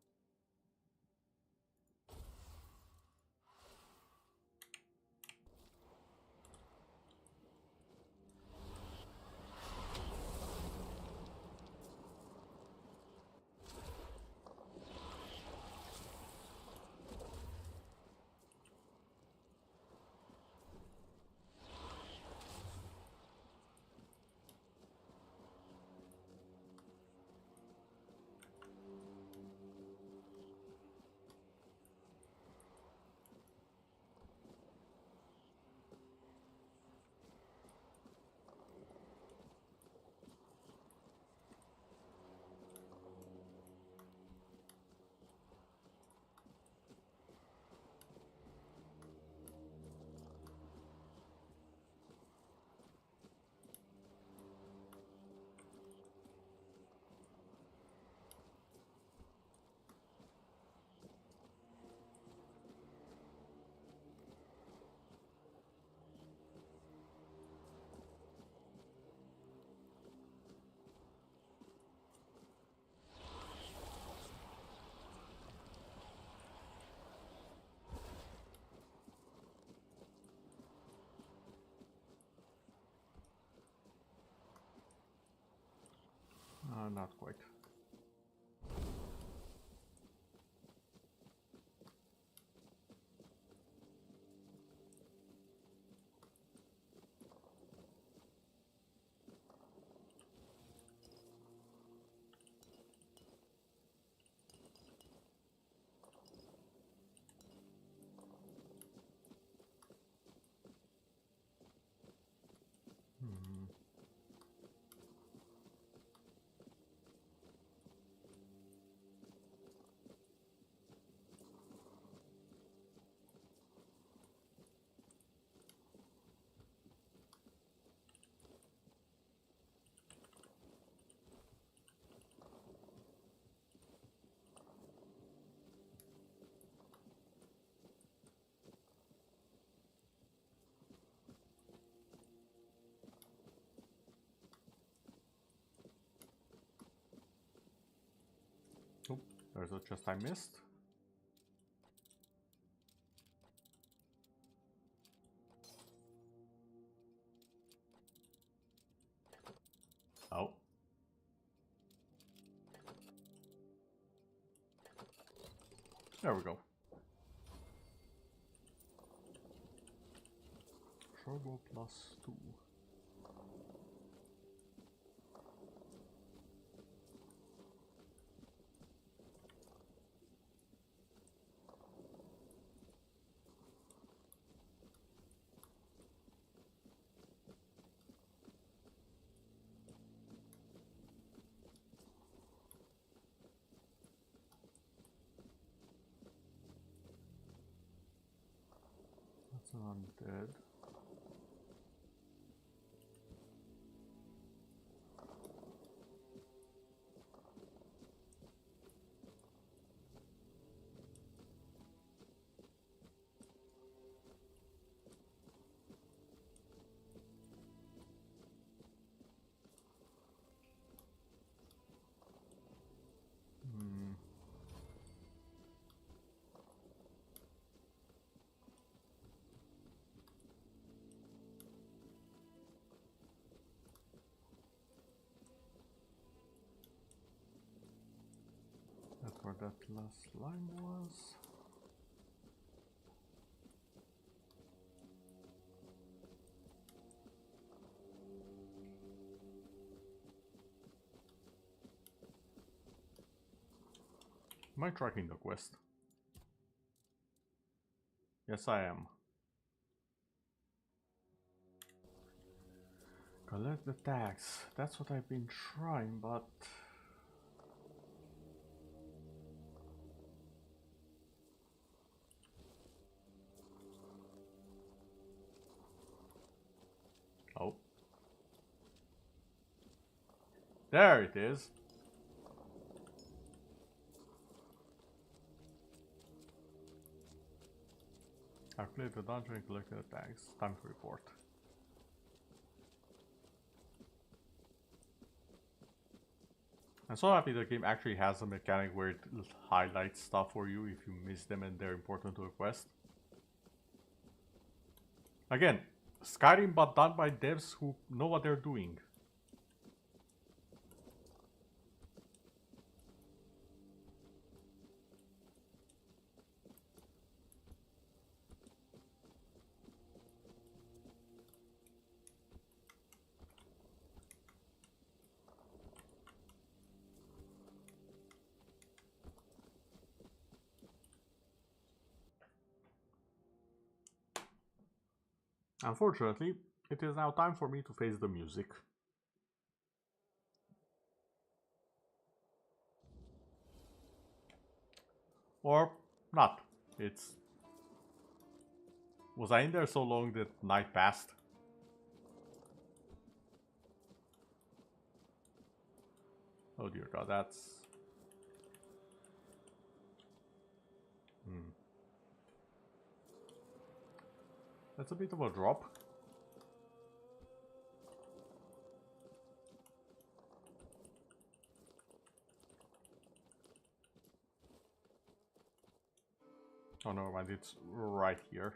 Not quite. Oh, there's a chest I missed. Oh. There we go. Turbo +2. That's an undead. That's where that last line was. Am I tracking the quest? Yes, I am. Collect the tags. That's what I've been trying, but... Oh. There it is. I've cleared the dungeon and collected the tags. Time to report. I'm so happy the game actually has a mechanic where it highlights stuff for you if you miss them and they're important to a quest. Again, Skyrim but done by devs who know what they're doing. Unfortunately, it is now time for me to face the music. Or not. It's... Was I in there so long that night passed? Oh dear god, that's... That's a bit of a drop. Oh no, mind, it's right here.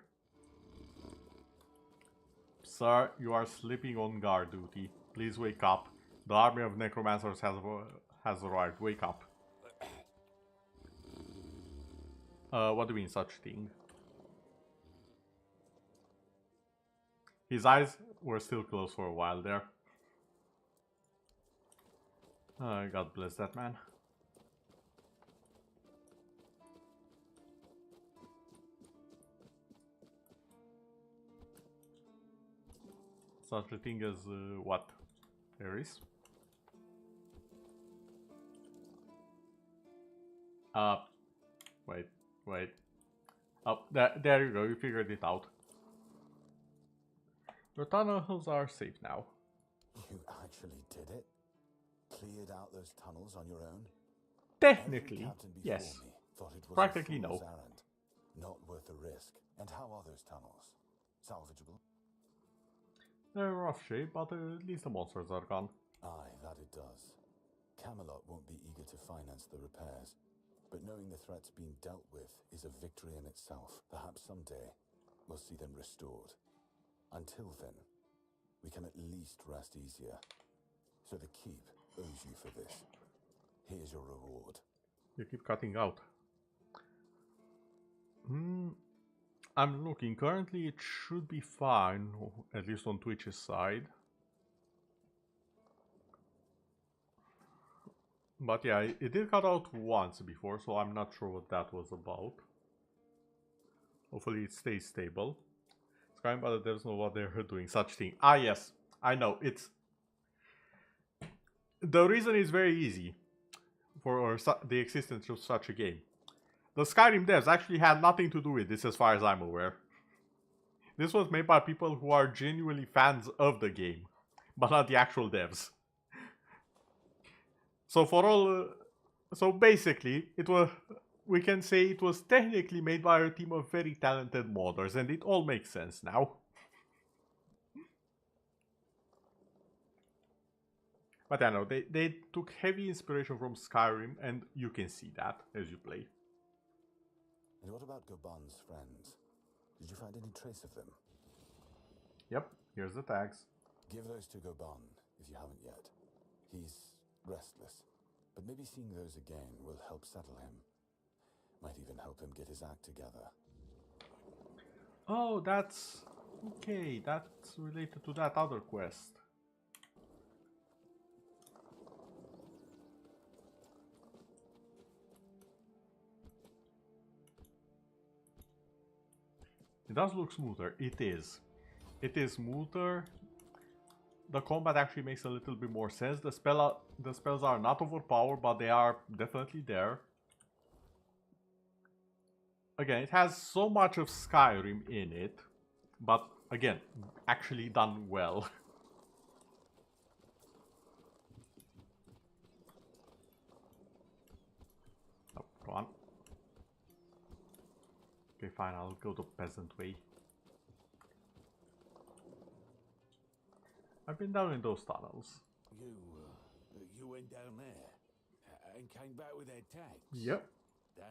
Sir, you are sleeping on guard duty. Please wake up. The army of necromancers has arrived. Wake up. What do you mean, such thing? His eyes were still closed for a while there. God bless that man. Such a thing as what? There is? Wait. Oh, there you go, you figured it out. Your tunnels are safe now. You actually did it? Cleared out those tunnels on your own? Technically, yes. Thought it was Practically, a fool's no. errand. Not worth the risk. And how are those tunnels? Salvageable? They're in rough shape, but at least the monsters are gone. Aye, that it does. Camelot won't be eager to finance the repairs, but knowing the threat's being dealt with is a victory in itself. Perhaps someday we'll see them restored. Until then, we can at least rest easier. So the Keep owes you for this. Here's your reward. You keep cutting out. I'm looking. Currently it should be fine, at least on Twitch's side. But yeah, it did cut out once before, so I'm not sure what that was about. Hopefully it stays stable. Skyrim, but the devs know what they're doing. Such thing. Ah yes, I know. It's... The reason is very easy for the existence of such a game. The Skyrim devs actually had nothing to do with this as far as I'm aware. This was made by people who are genuinely fans of the game, but not the actual devs. So for all... so basically, it was... we can say it was technically made by a team of very talented modders, and it all makes sense now. But I know, they took heavy inspiration from Skyrim, and you can see that as you play. And what about Goban's friends? Did you find any trace of them? Yep, here's the tags. Give those to Goban, if you haven't yet. He's restless, but maybe seeing those again will help settle him. Might even help him get his act together. Oh, that's... okay, that's related to that other quest. It does look smoother. It is. It is smoother. The combat actually makes a little bit more sense. The spells are not overpowered, but they are definitely there. Again, it has so much of Skyrim in it, but again, actually done well. Oh, come on. Okay, fine, I'll go the peasant way. I've been down in those tunnels. You went down there and came back with their tags? Yep. Damn.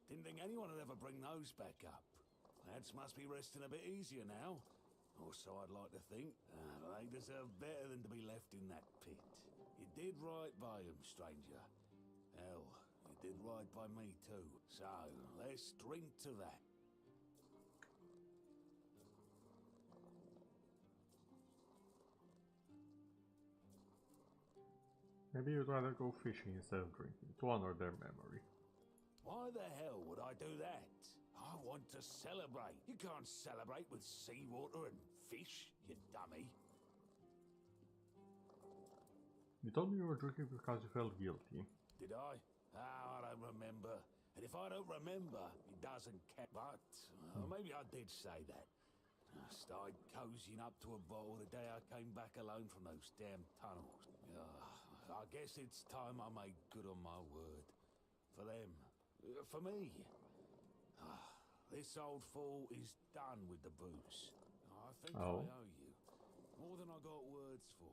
Didn't think anyone would ever bring those back up. Lads must be resting a bit easier now. Or so I'd like to think. They deserve better than to be left in that pit. You did right by them, stranger. Hell, you did right by me too. So, let's drink to that. Maybe you'd rather go fishing instead of drinking, to honor their memory. Why the hell would I do that? I want to celebrate. You can't celebrate with seawater and fish, you dummy. You told me you were drinking because you felt guilty. Did I? Oh, I don't remember. And if I don't remember, it doesn't count. But maybe I did say that. I started cozying up to a bottle the day I came back alone from those damn tunnels. I guess it's time I made good on my word. For them. For me. This old fool is done with the booze. I think I owe you. More than I got words for.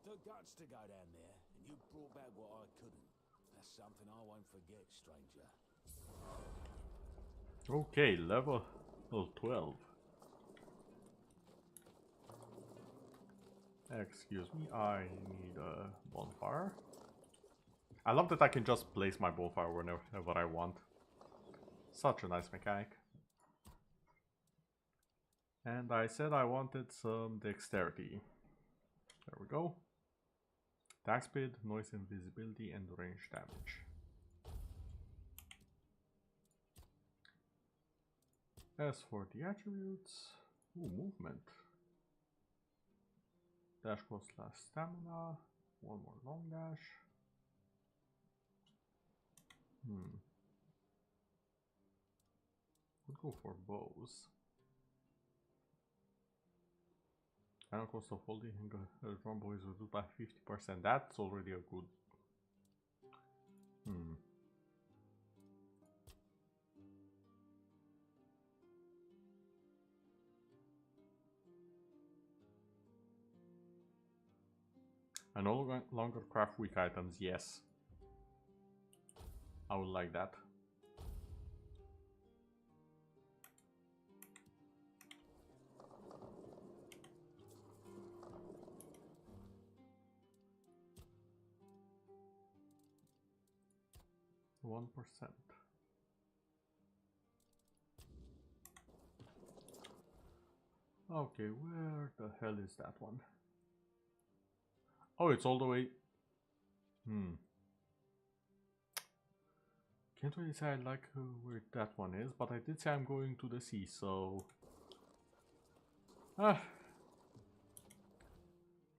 Took guts to go down there, and you brought back what I couldn't. That's something I won't forget, stranger. Okay, level 12. Excuse me, I need a bonfire. I love that I can just place my bonfire whenever I want. Such a nice mechanic. And I said I wanted some dexterity. There we go. Attack speed, noise invisibility, and range damage. As for the attributes, movement. Dash costs less stamina, one more long dash. Could go for bows. Final cost of holding a drum is reduced by 50%. That's already a good. I no longer craft weak items, yes. I would like that. %. Okay, where the hell is that one? Oh, it's all the way. Can't really say I like where that one is, but I did say I'm going to the sea, so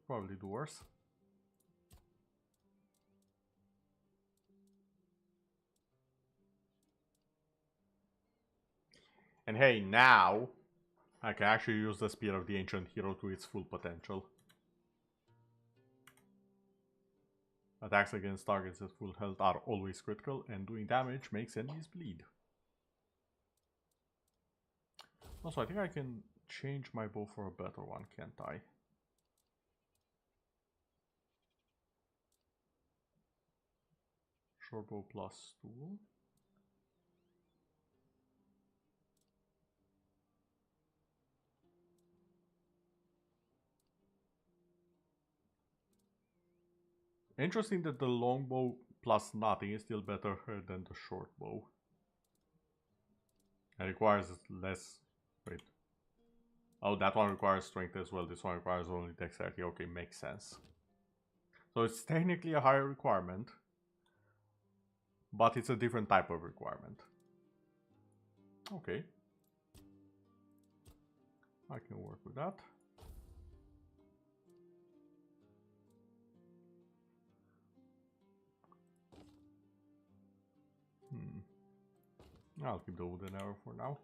probably do worse. And hey, now I can actually use the Spear of the Ancient Hero to its full potential. Attacks against targets at full health are always critical, and doing damage makes enemies bleed. Also, I think I can change my bow for a better one, can't I? Short bow +2. Interesting that the longbow plus nothing is still better than the short bow. It requires less. Wait. Oh, that one requires strength as well. This one requires only dexterity. Okay, makes sense. So it's technically a higher requirement, but it's a different type of requirement. Okay. I can work with that. I'll keep the wooden arrow for now.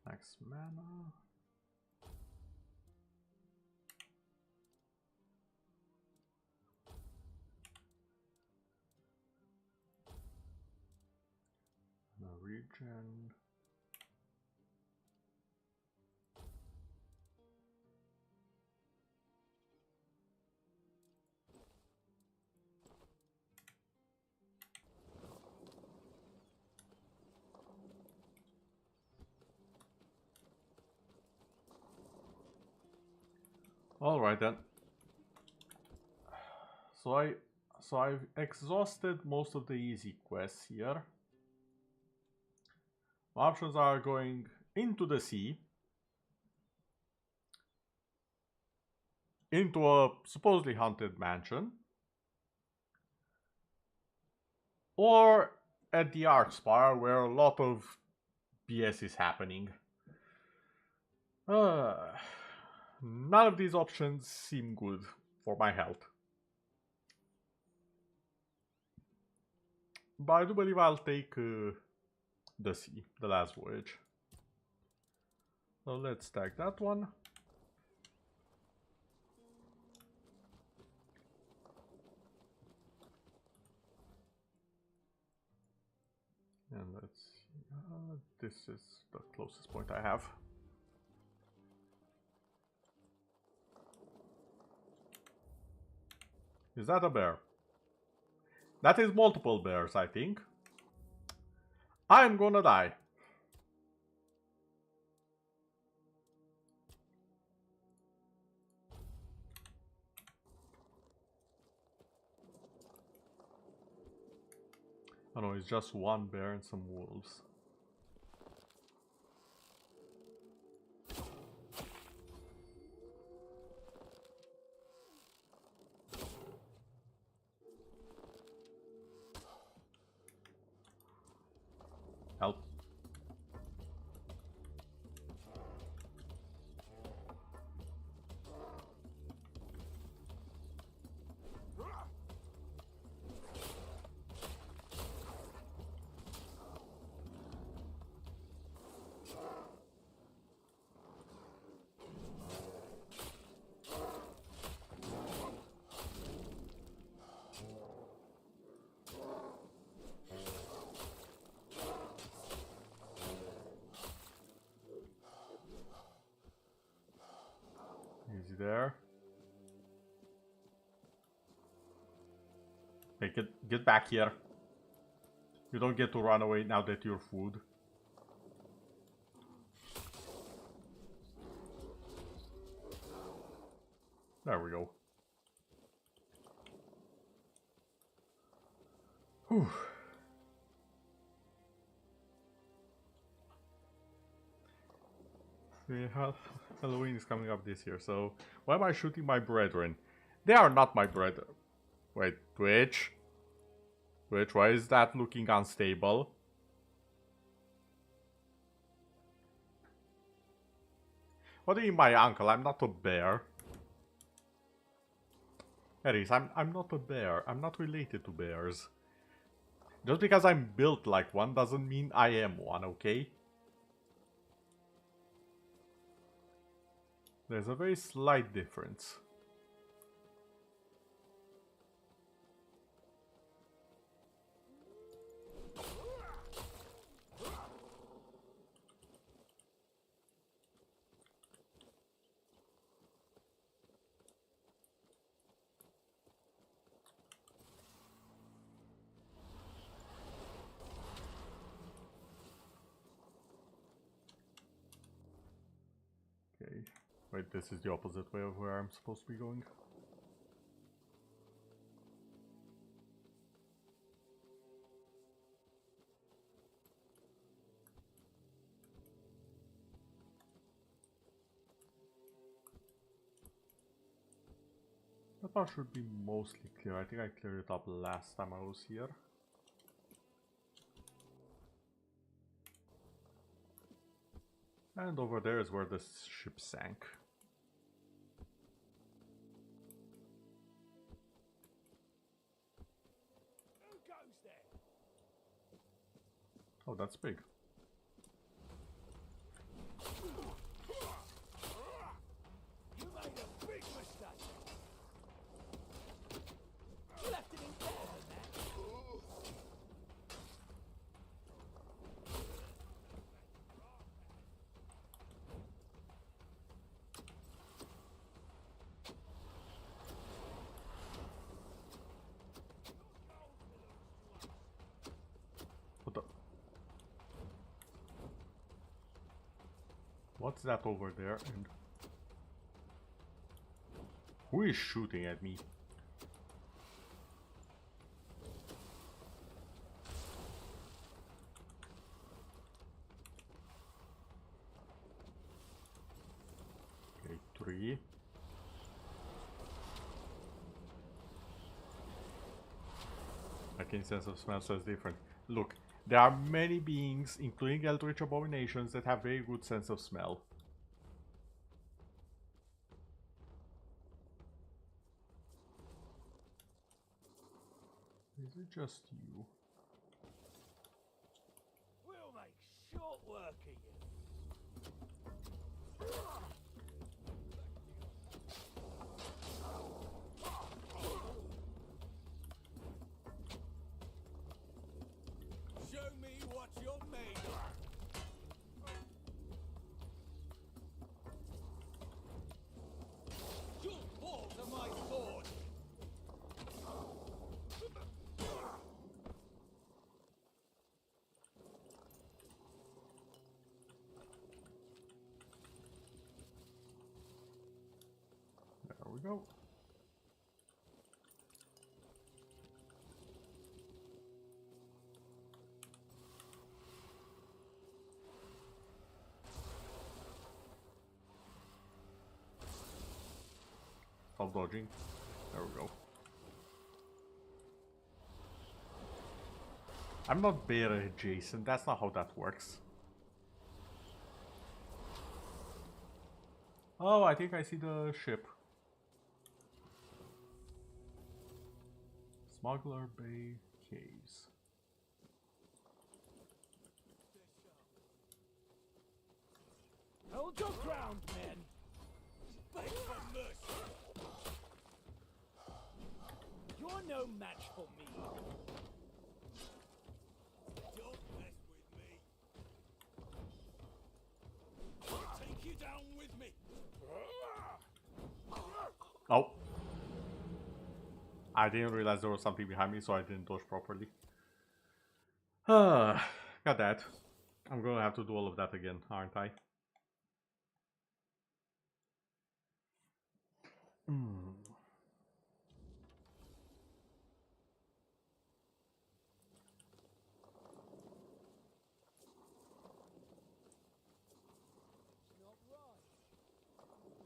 Max mana. Regen. All right then. So I've exhausted most of the easy quests here. My options are going into the sea, into a supposedly haunted mansion, or at the Archspire where a lot of BS is happening. None of these options seem good for my health. But I do believe I'll take the sea, the last voyage. So let's stack that one. And let's see, this is the closest point I have. Is that a bear? That is multiple bears, I think. I'm gonna die. Oh no, it's just one bear and some wolves. Help. Easy there. Hey, get back here. You don't get to run away now that you're food. There we go. Whew. Halloween is coming up this year, so why am I shooting my brethren? They are not my brethren. Wait, Twitch? Twitch, why is that looking unstable? What do you mean, my uncle? I'm not a bear. Aries, I'm not a bear. I'm not related to bears. Just because I'm built like one doesn't mean I am one, okay? There's a very slight difference. Okay. Wait, this is the opposite way of where I'm supposed to be going. That part should be mostly clear. I think I cleared it up last time I was here. And over there is where the ship sank. Who goes there? Oh, that's big. You made a big mistake. You left it in better than that. What the? What's that over there? And who is shooting at me? Okay, 3. I can sense of smell says different. Look, there are many beings, including eldritch abominations, that have very good sense of smell. Is it just you? We'll make short work of you. Show me what you're made of. You'll fall to my sword. There we go. Stop dodging. There we go. I'm not bear adjacent. That's not how that works. Oh, I think I see the ship. Smuggler Bay Caves. Hold your ground, men. Beg for mercy. You're no match for me. Don't mess with me. I'll take you down with me. Oh. I didn't realize there was something behind me, so I didn't dodge properly. Got that. I'm gonna have to do all of that again, aren't I?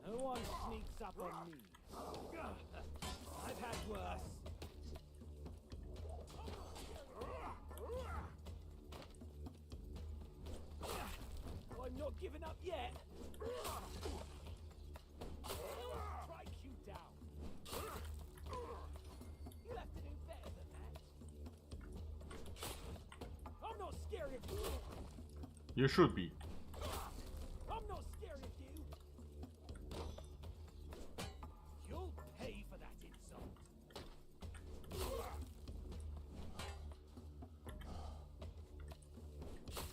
No one sneaks up on me. I've had worse. I'm not giving up yet. Strike you down. You'll have to do better than that. I'm not scared of you. You should be. I'm not scared of you. You'll pay for that insult.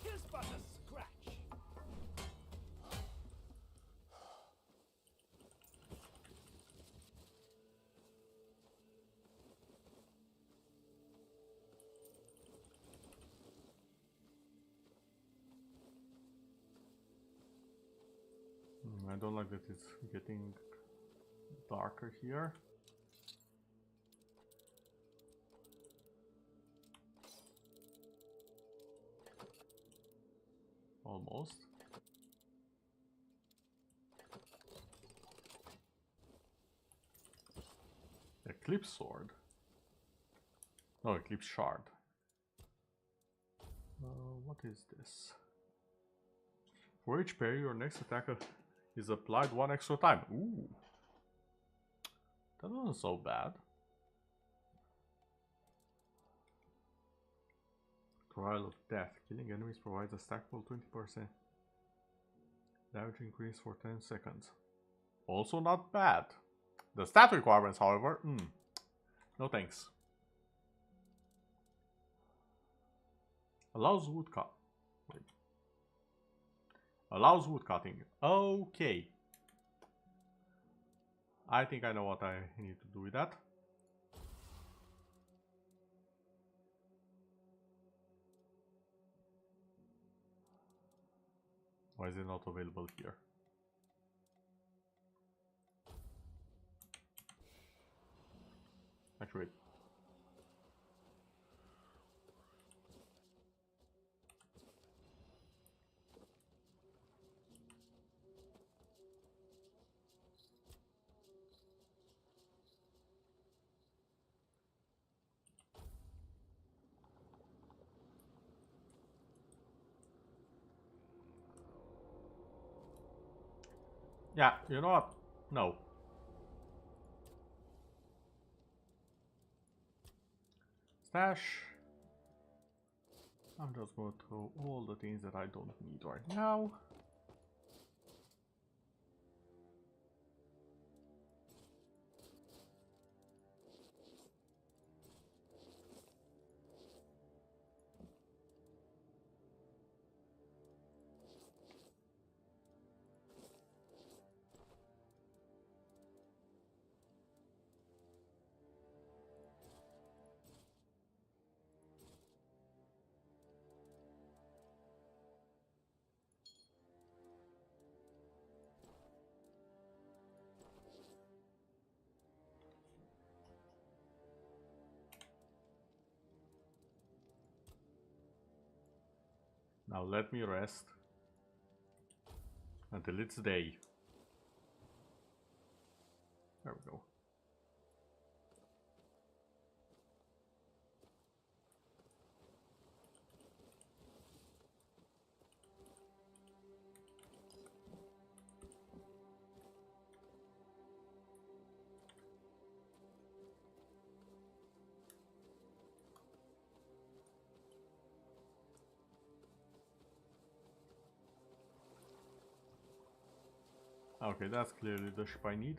Here's but a scratch. I don't like that it's getting darker here. Almost. Eclipse Sword. No, Eclipse Shard. What is this? For each parry, your next attack is applied 1 extra time. Ooh. That wasn't so bad. Trial of Death. Killing enemies provides a stackable 20% damage increase for 10 seconds. Also not bad. The stat requirements, however, no thanks. Allows woodcut. Wait. Allows woodcutting. Okay. I think I know what I need to do with that. Why is it not available here? Actually, wait. Yeah, you know what? No. Stash. I'm just going to throw all the things that I don't need right now. Now let me rest until it's day. There we go. Okay, that's clearly the ship I need.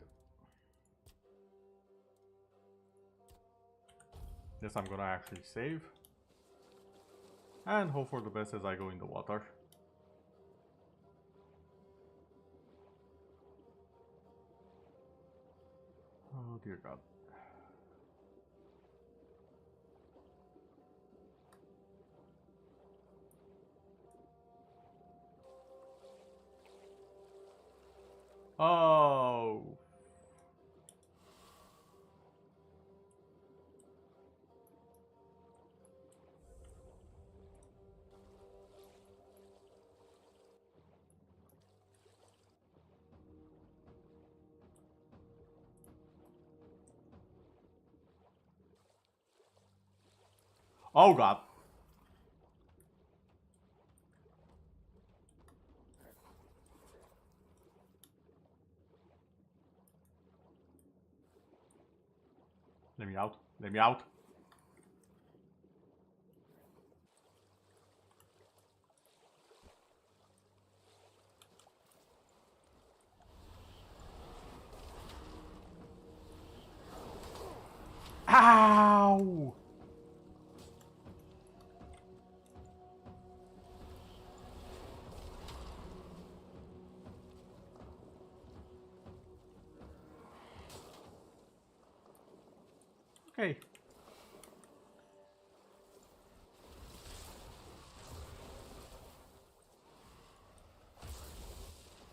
Yes, I'm gonna actually save. And hope for the best as I go in the water. Oh dear God. Oh. Oh God. Let me out. Let me out. Ow! Okay.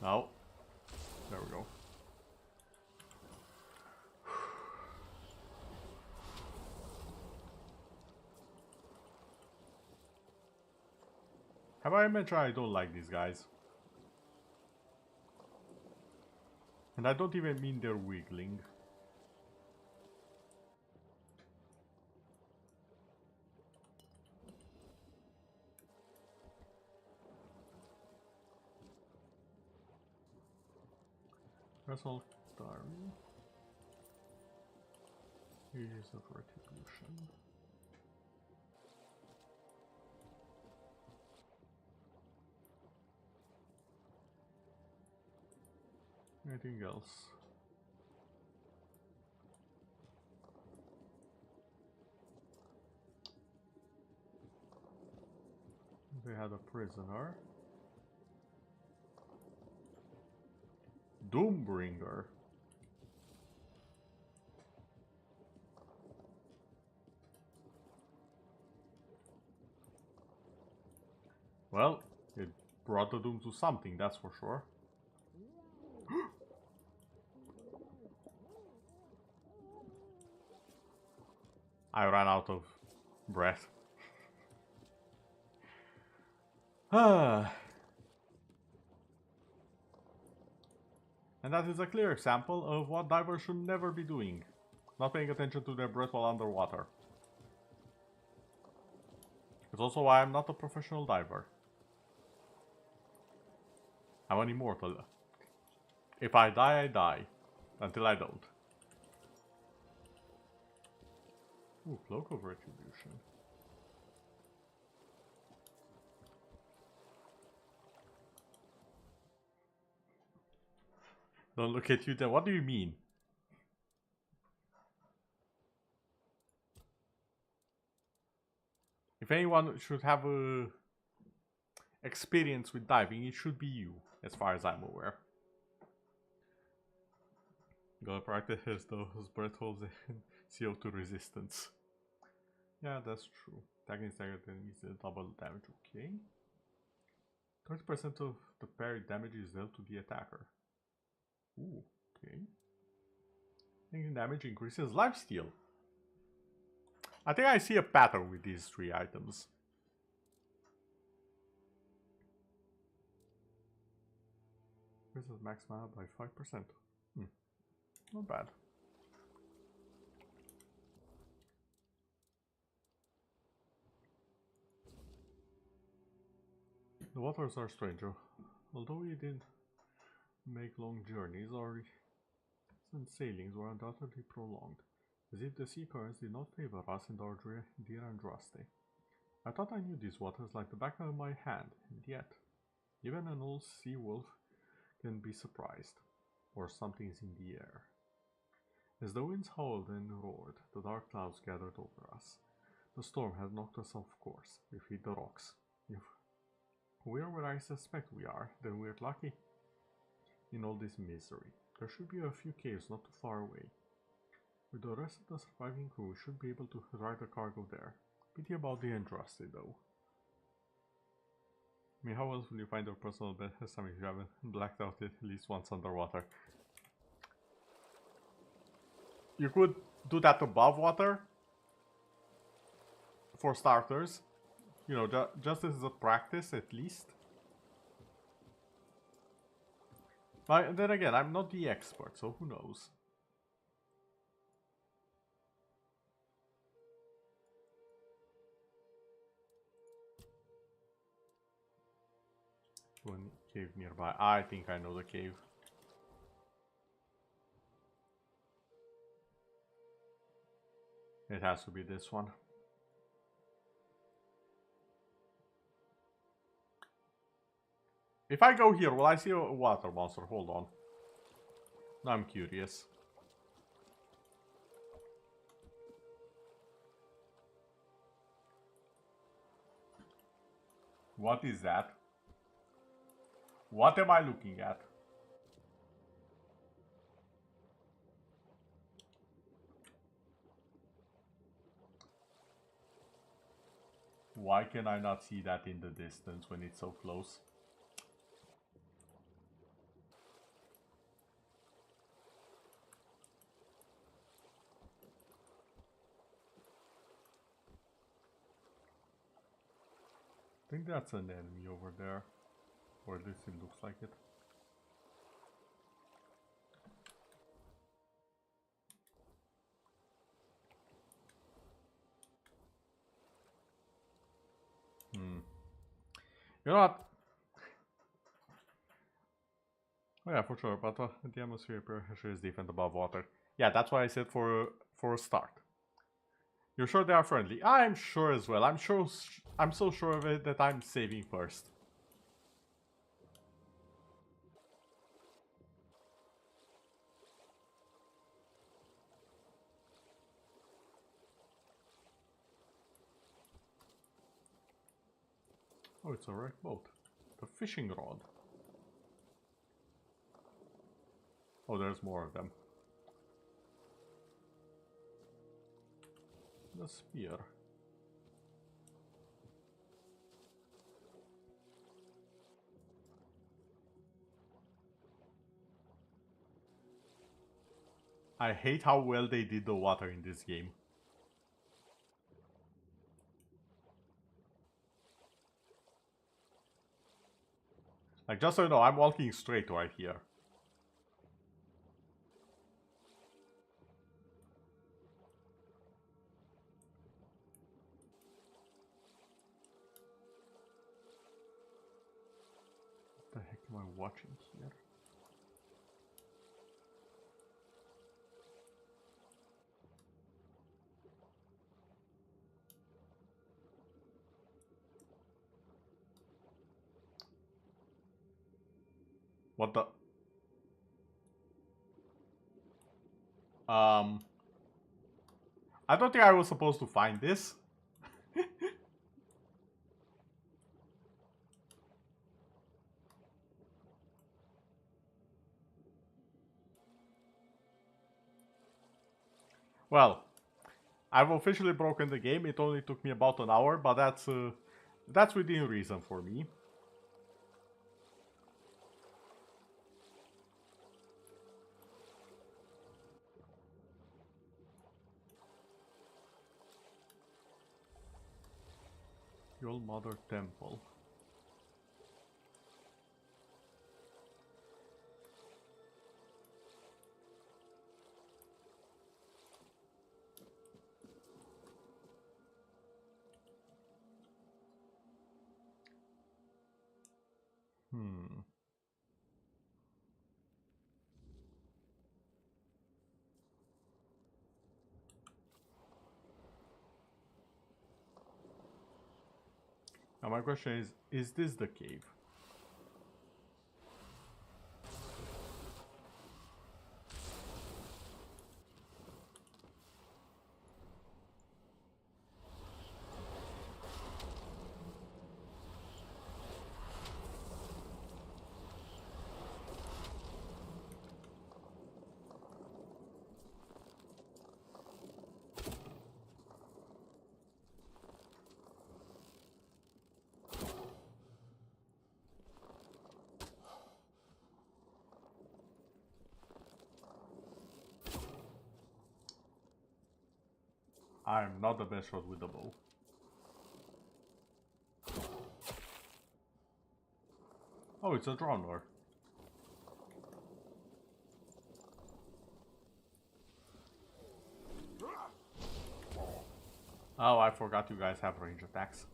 No. There we go. Have I mentioned I don't like these guys? And I don't even mean they're wiggling. Personal diary. Years of retribution. Anything else? They had a prisoner. Doombringer. Well, it brought the doom to something, that's for sure. I ran out of breath. And that is a clear example of what divers should never be doing. Not paying attention to their breath while underwater. It's also why I'm not a professional diver. I'm an immortal. If I die, I die. Until I don't. Ooh, Cloak of Retribution. Don't look at you then. What do you mean? If anyone should have a experience with diving, it should be you, as far as I'm aware. Gotta practice those breath holds and CO2 resistance. Yeah, that's true. Attacking staggered enemies double damage, okay. 30% of the parry damage is dealt to the attacker. Ooh, okay. Taking damage increases lifesteal. I think I see a pattern with these three items. Increases max mana by 5%. Not bad. The waters are strange. Although we didn't make long journeys, our recent sailings were undoubtedly prolonged, as if the sea currents did not favor us in our dear Andraste. I thought I knew these waters like the back of my hand, and yet, even an old sea wolf can be surprised, or something's in the air. As the winds howled and roared, the dark clouds gathered over us. The storm had knocked us off course. We hit the rocks. If we're where I suspect we are, then we're lucky in all this misery. There should be a few caves not too far away. With the rest of the surviving crew, we should be able to ride the cargo there. Pity about the Andraste, though. I mean, how else will you find your personal best if you haven't blacked out at least once underwater? You could do that above water, for starters. You know, just as a practice at least. But then again, I'm not the expert, so who knows? One cave nearby. I think I know the cave. It has to be this one. If I go here, will I see a water monster? Hold on. Now I'm curious. What is that? What am I looking at? Why can I not see that in the distance when it's so close? I think that's an enemy over there. Or at least it looks like it. You know what? Oh yeah, for sure, but the atmosphere pressure is different above water. Yeah, that's why I said for a start. You're sure they are friendly? I'm sure as well. I'm so sure of it that I'm saving first. Oh, it's a wrecked boat. The fishing rod. Oh, there's more of them. The spear. I hate how well they did the water in this game. Like, just so you know, I'm walking straight right here. What the heck am I watching here? What the? I don't think I was supposed to find this. Well, I've officially broken the game. It only took me about an hour, but that's within reason for me. Your Mother Temple. Now my question is this the cave? I'm not the best shot with the bow. Oh, it's a drowner. Oh, I forgot you guys have range attacks.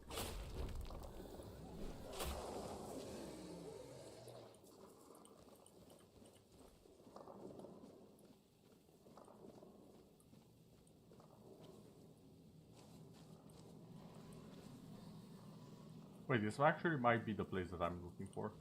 Wait, this actually might be the place that I'm looking for.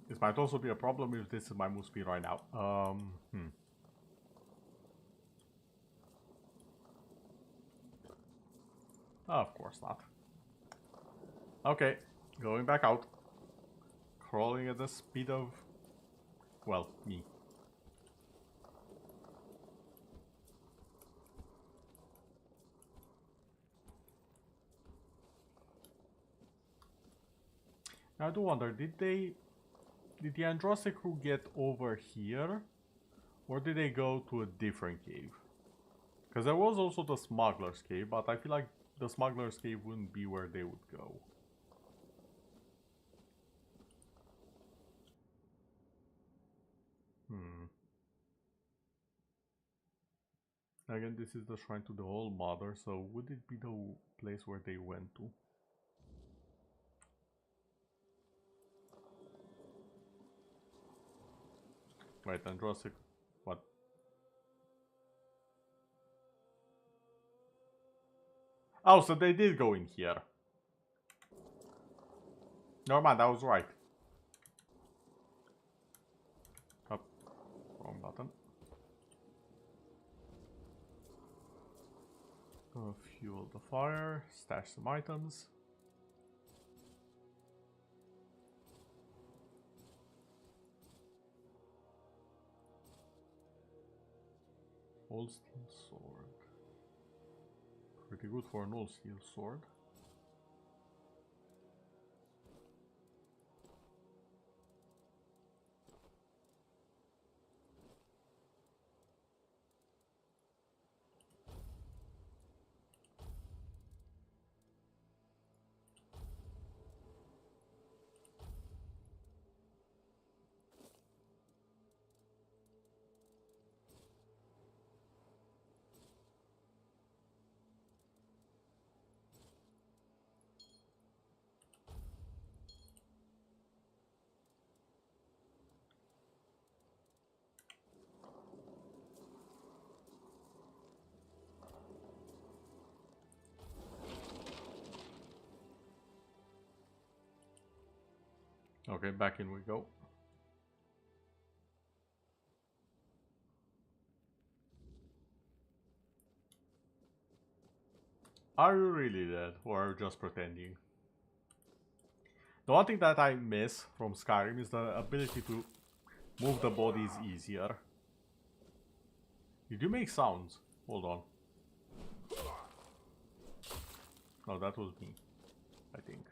This might also be a problem if this is my move speed right now. Of course not. Okay, going back out. Crawling at the speed of, well, me. Now I do wonder, did the Androssic crew get over here? Or did they go to a different cave? Because there was also the smuggler's cave, but I feel like the smuggler's cave wouldn't be where they would go. Again, this is the shrine to the All Mother, so would it be the place where they went to? Right, and Jurassic... what? Oh, so they did go in here. Never mind, I was right. Up. Wrong button. Fuel the fire, stash some items. Old steel sword. Pretty good for an old steel sword. Okay, back in we go. Are you really dead, or are you just pretending? The one thing that I miss from Skyrim is the ability to move the bodies easier. Did you make sounds? Hold on. No, that was me, I think.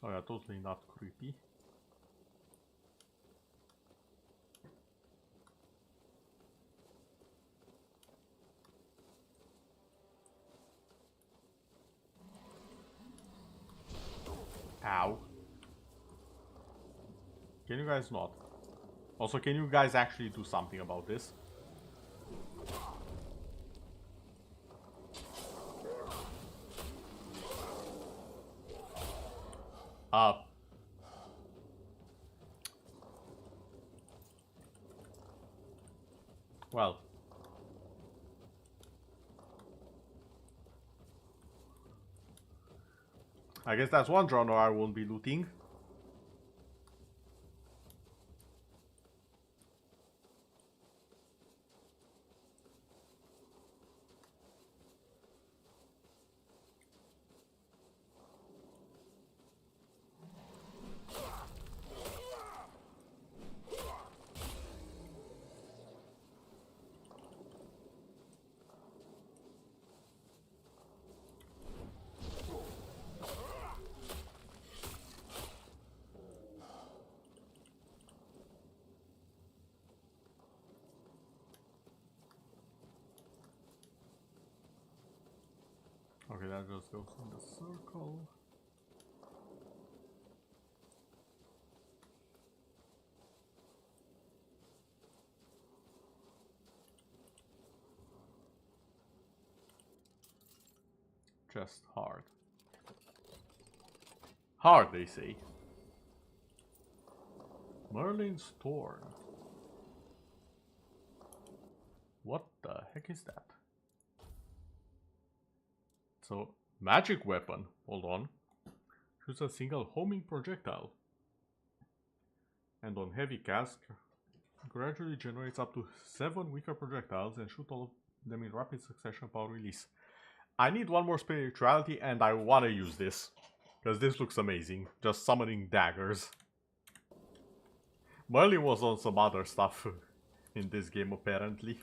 Oh yeah, totally not creepy. Ow. Can you guys not? Also, can you guys actually do something about this? Well. I guess that's one genre I won't be looting. Okay, that just goes in the circle. Just hard. Hard, they say. Merlin's Thorn. What the heck is that? So, magic weapon. Hold on. Shoots a single homing projectile. And on heavy cast, gradually generates up to 7 weaker projectiles and shoot all of them in rapid succession upon release. I need one more spirituality and I want to use this. Because this looks amazing. Just summoning daggers. Merlin was on some other stuff in this game apparently.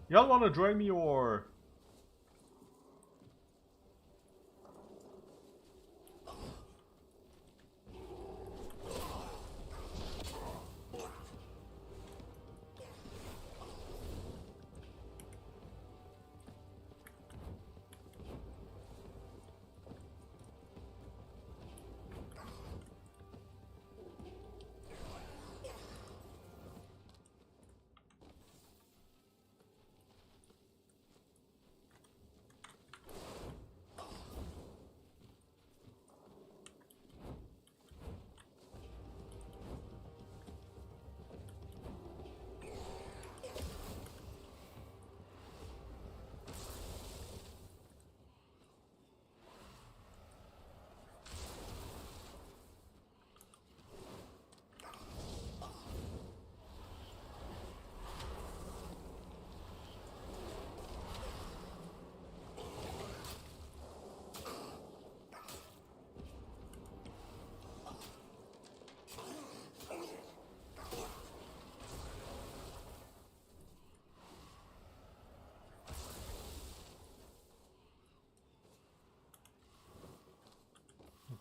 Y'all wanna join me or...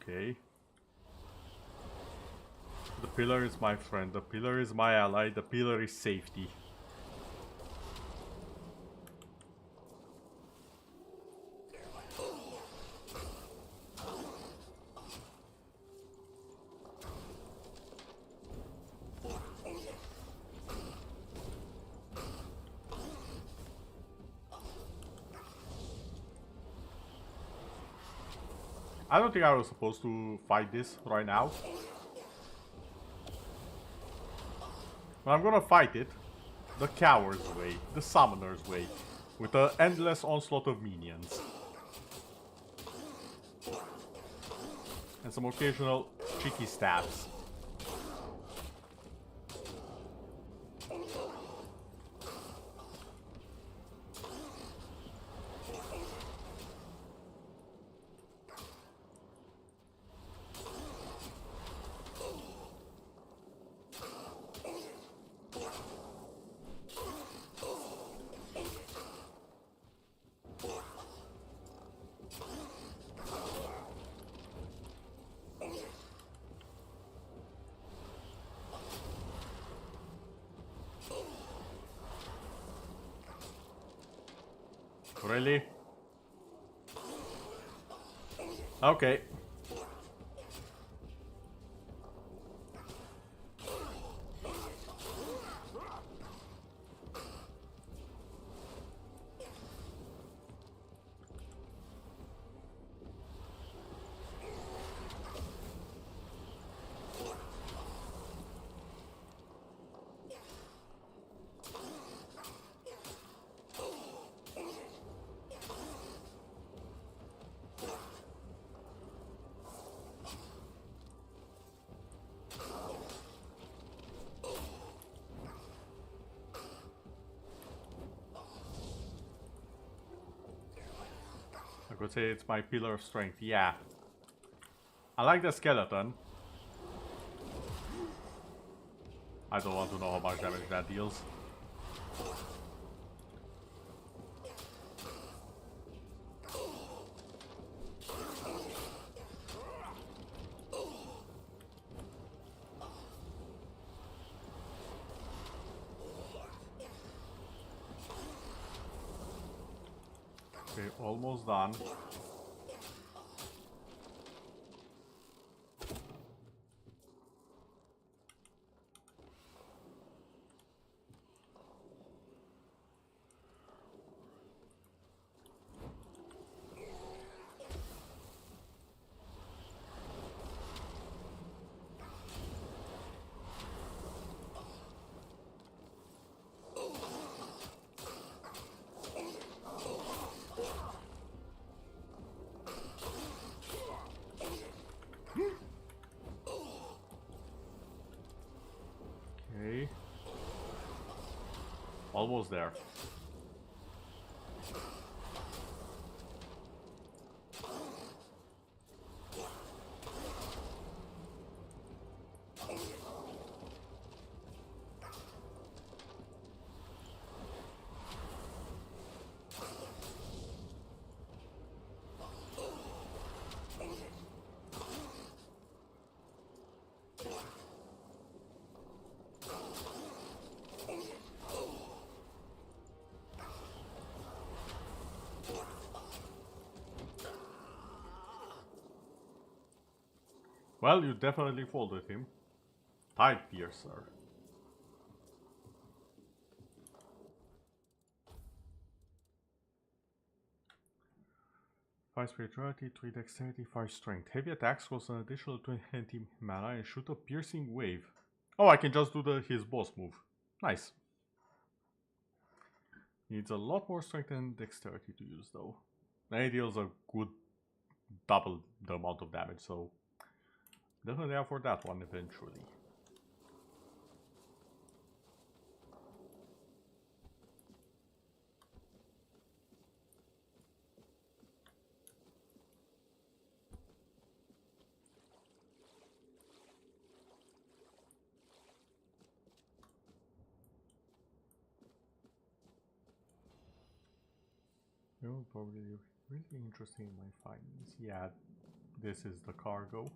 Okay. The pillar is my friend, the pillar is my ally, the pillar is safety. I don't think I was supposed to fight this right now. But I'm gonna fight it the coward's way, the summoner's way, with an endless onslaught of minions. And some occasional cheeky stabs. Really? Okay. I could say it's my pillar of strength, yeah. I like the skeleton. I don't want to know how much damage that deals. Okay, almost done. Okay. Almost there. Well, you definitely folded him. Tide Piercer. Five spirituality, 3 dexterity, 5 strength. Heavy attacks cost an additional 20 mana and shoot a piercing wave. Oh, I can just do his boss move. Nice. Needs a lot more strength and dexterity to use though. And it deals a good double the amount of damage, so definitely out for that one eventually. You'll probably be really interesting in my findings. Yeah, this is the cargo.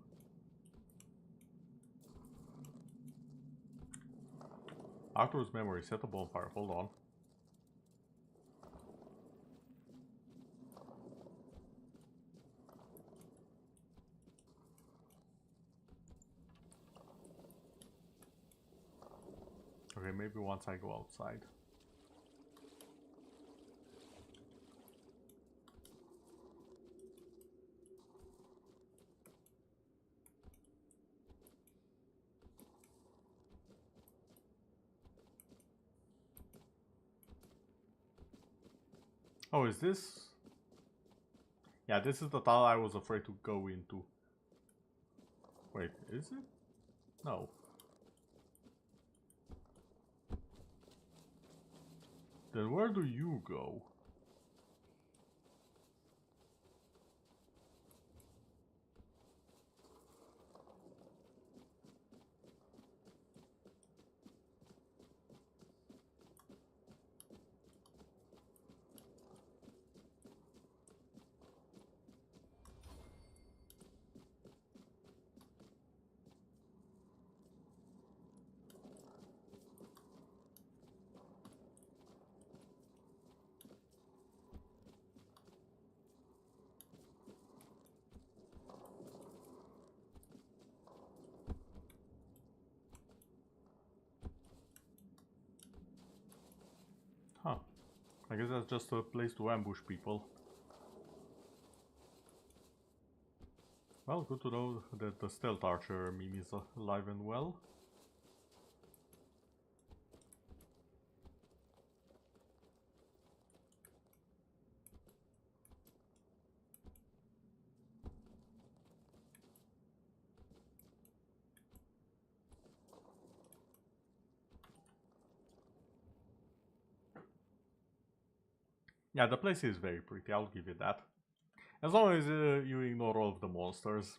Arthur's memory, set a bonfire, hold on. Okay, maybe once I go outside. Oh, is this? Yeah, this is the tunnel I was afraid to go into. Wait, is it? No. Then where do you go? Huh. I guess that's just a place to ambush people. Well, good to know that the stealth archer meme is alive and well. Yeah, the place is very pretty, I'll give you that. As long as you ignore all of the monsters.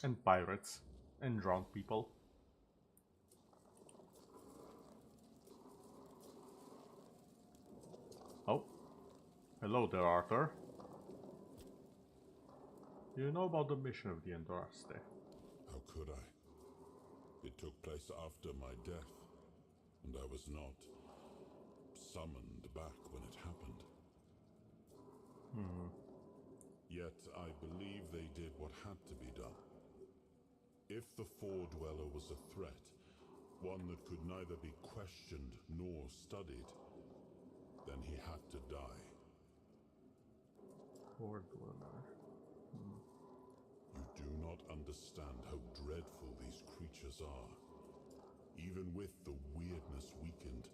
And pirates. And drunk people. Oh. Hello there, Arthur. Do you know about the mission of the Andraste? How could I? It took place after my death, and I was not summoned back when it happened. Yet I believe they did what had to be done. If the Four-Dweller was a threat, one that could neither be questioned nor studied, then he had to die. Four-Dweller. You do not understand how dreadful these creatures are. Even with the weirdness weakened,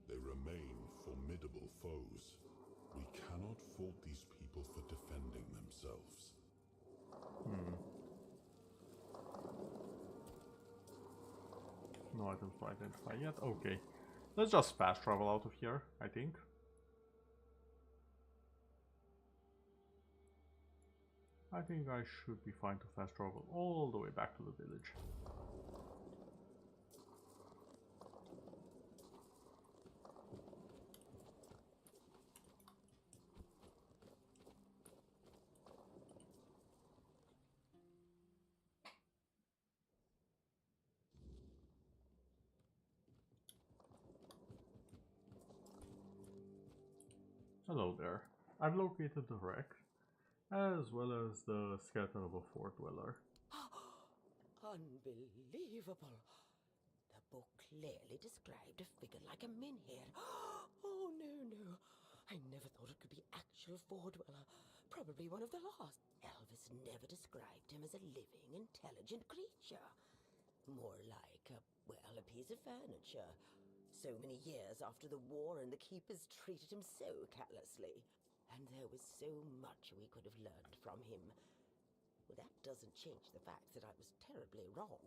they remain formidable foes. We cannot fault these people for defending themselves. No items to identify yet. Okay. Let's just fast travel out of here, I think. I think I should be fine to fast travel all the way back to the village. Hello there. I've located the wreck, as well as the skeleton of a fort dweller. Unbelievable. The book clearly described a figure like a menhir. Oh, no. I never thought it could be actual fort dweller. Probably one of the last. Elvis never described him as a living, intelligent creature. More like a piece of furniture. So many years after the war, and the keepers treated him so callously. And there was so much we could have learned from him. Well, that doesn't change the fact that I was terribly wrong.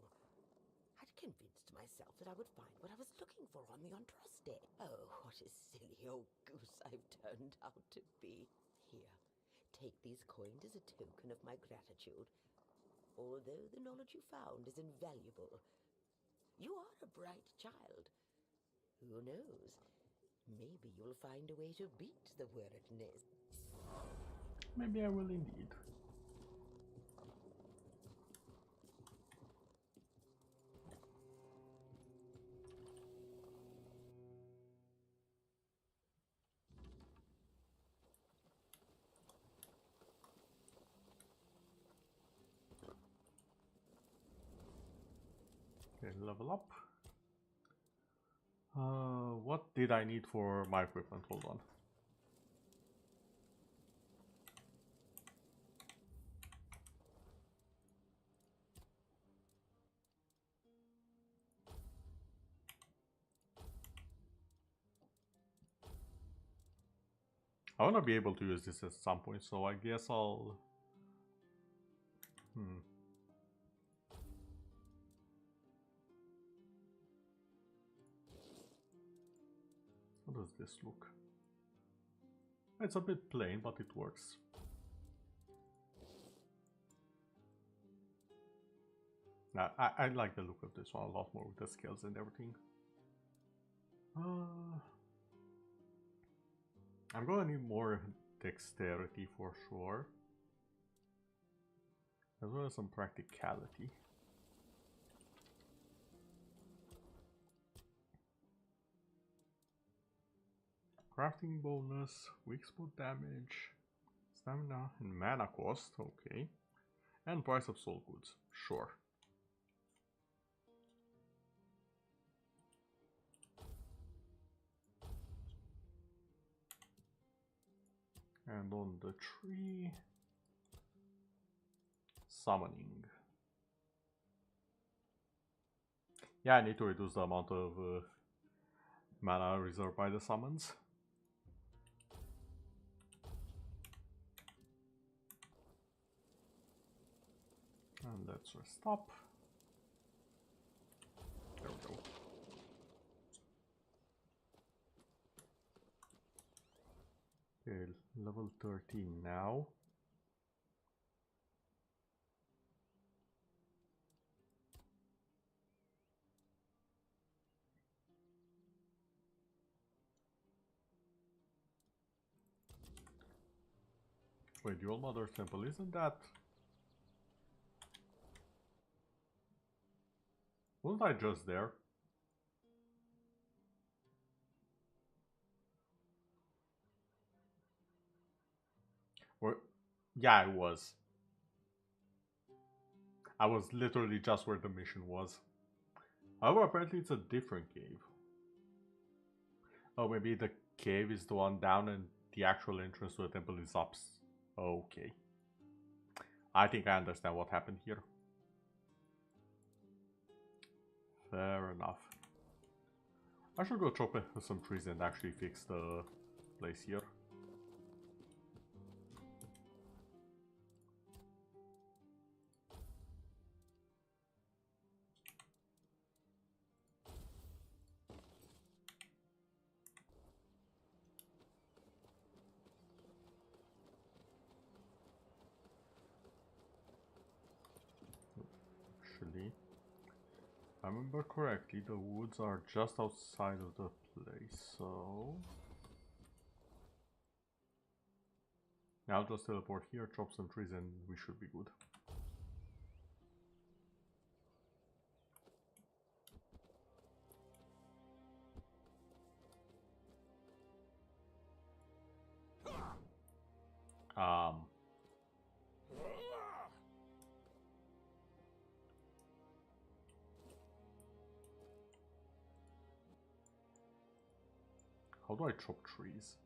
I'd convinced myself that I would find what I was looking for on the Andraste. Oh, what a silly old goose I've turned out to be. Here, take these coins as a token of my gratitude. Although the knowledge you found is invaluable, you are a bright child. Who knows? Maybe you'll find a way to beat the weirdness. Maybe I will indeed. Okay, level up. What did I need for my equipment? Hold on. I want to be able to use this at some point, so I guess I'll... How does this look? It's a bit plain, but it works. I like the look of this one a lot more with the scales and everything. I'm gonna need more dexterity for sure, as well as some practicality. Crafting bonus, weak spot damage, stamina and mana cost, okay. And price of soul goods, sure. And on the tree, summoning. Yeah, I need to reduce the amount of mana reserved by the summons. And let's stop. There we go. Okay, level 13 now. Wait, the Old Mother Temple, isn't that... Wasn't I just there? Or... Yeah, I was. I was literally just where the mission was. However, apparently it's a different cave. Oh, maybe the cave is the one down and the actual entrance to the temple is up. Okay. I think I understand what happened here. Fair enough. I should go chop some trees and actually fix the place here. Actually, if I remember correctly, the woods are just outside of the place, so... I'll just teleport here, chop some trees, and we should be good. How do I chop trees?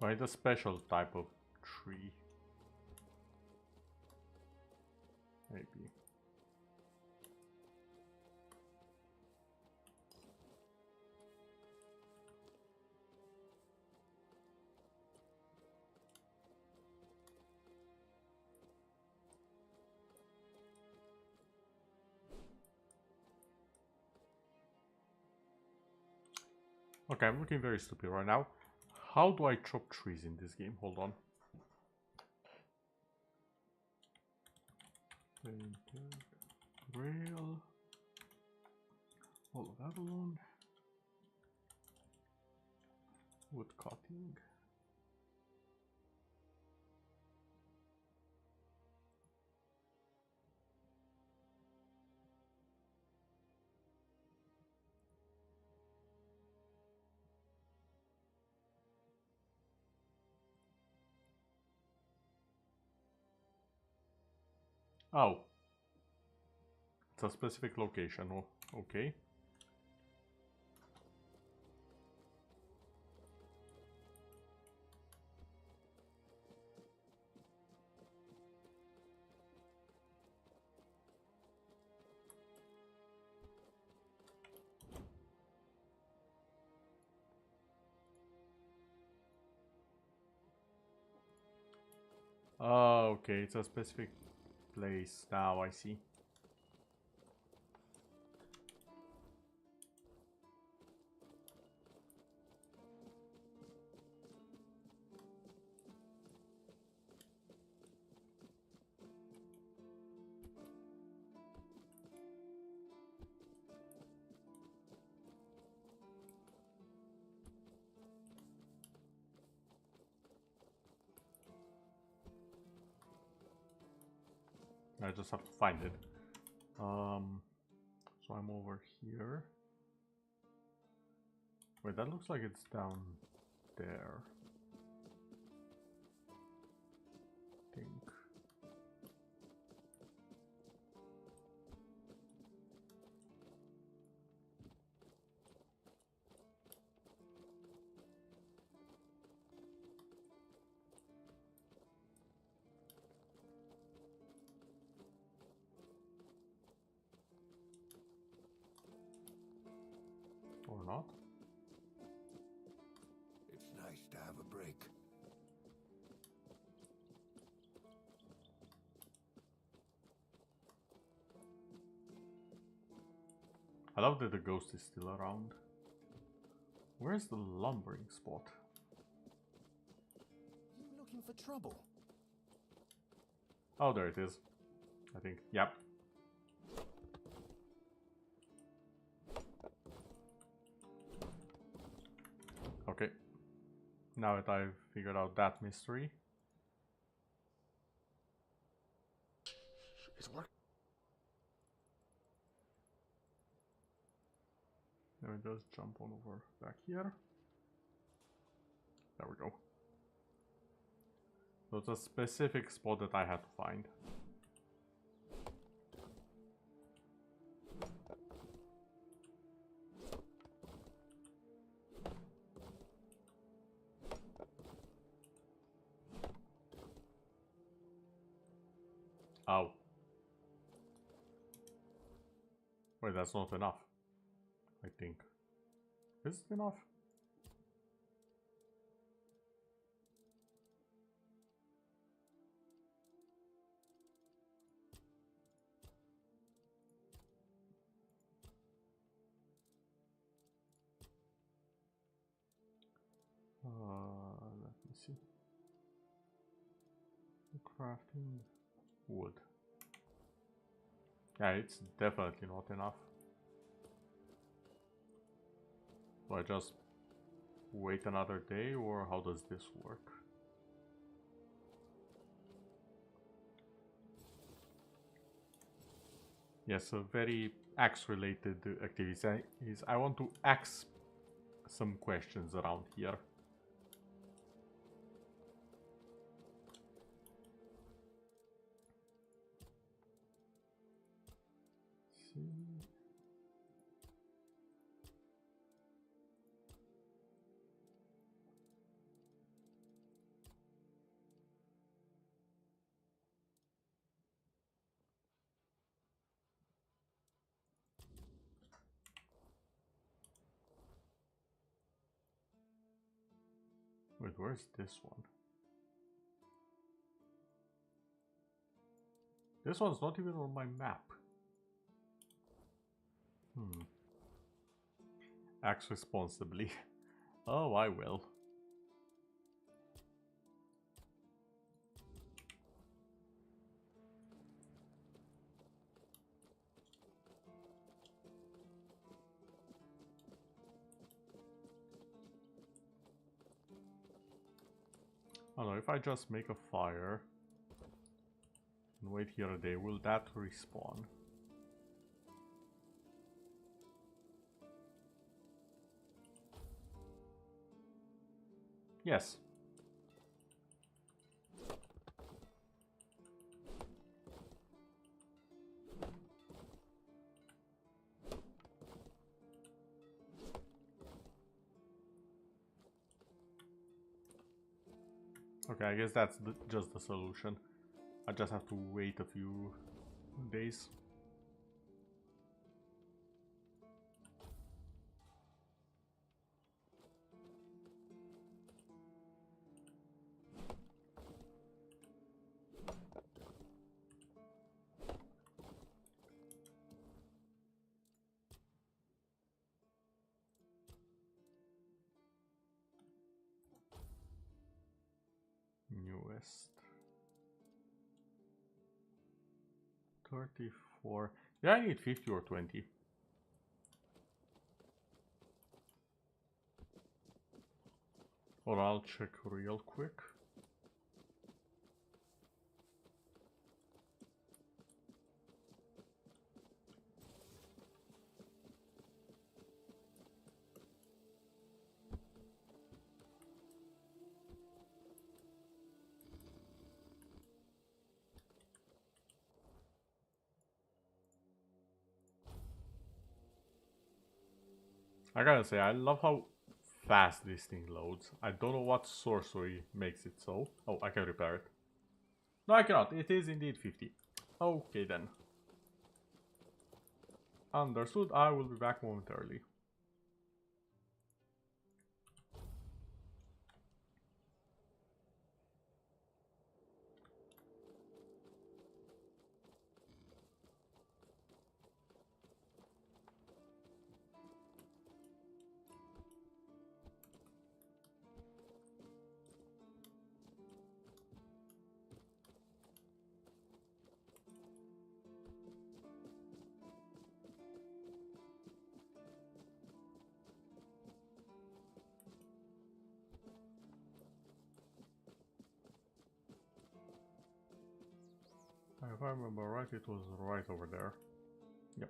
Right, a special type of tree. Maybe. Okay, I'm looking very stupid right now. How do I chop trees in this game? Hold on. Tainted Grail. All of Avalon. Wood cutting. Oh. It's a specific location. Oh, okay. Oh, okay, it's a specific place. Now I see. I just have to find it. So I'm over here. Wait, that looks like it's down there. I think. Or not. It's nice to have a break. I love that the ghost is still around. Where's the lumbering spot? You looking for trouble? Oh, there it is. I think. Yep. Okay. Now that I've figured out that mystery. It's work. Let me just jump on over back here. There we go. So it's a specific spot that I had to find. Oh. Wait, that's not enough. I think. Is it enough? Let me see. Crafting wood. Yeah, it's definitely not enough. Do I just wait another day, or how does this work? Yes, a very axe-related activity is I want to axe some questions around here. Wait, where's this one? This one's not even on my map. Act responsibly. Oh, I will. I don't know, if I just make a fire and wait here a day, will that respawn? Yes. Okay, I guess that's just the solution. I just have to wait a few days. Newest 34. Yeah, I need 50 or 20. Or I'll check real quick. I gotta say, I love how fast this thing loads. I don't know what sorcery makes it so. Oh, I can repair it. No, I cannot. It is indeed 50. Okay then. Understood. I will be back momentarily. If I remember right, it was right over there. Yep.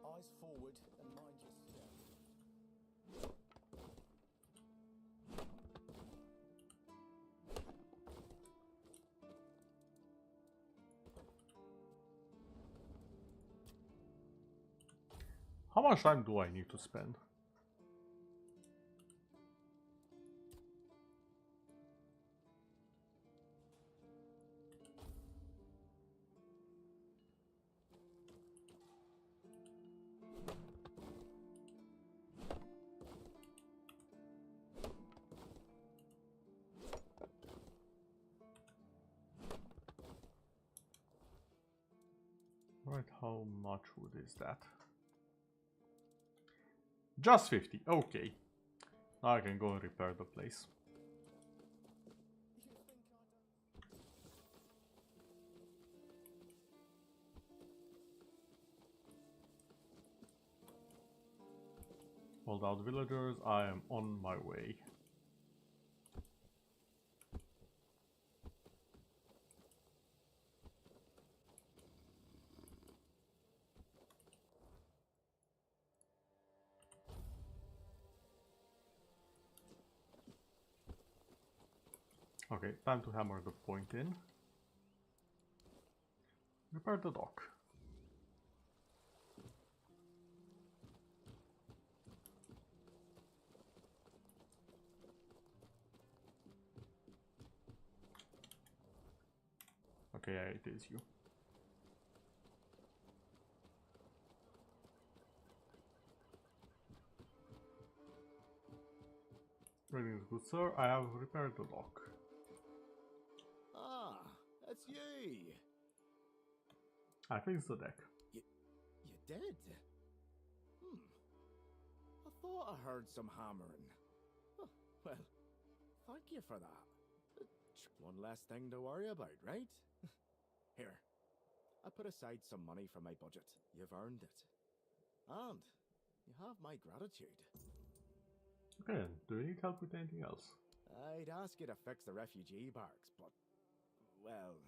Eyes forward and mind your step. How much time do I need to spend? Right, how much wood is that? Just 50, okay. Now I can go and repair the place. Hold out villagers, I am on my way. Okay, time to hammer the point in. Repair the dock. Okay, yeah, it is you. Greetings, good sir. I have repaired the lock. Ah, it's you. I fixed the deck. You did? I thought I heard some hammering. Oh, well, thank you for that. One less thing to worry about, right? Here, I put aside some money from my budget. You've earned it. And you have my gratitude. Okay, do you need help with anything else? I'd ask you to fix the refugee barracks, but, well,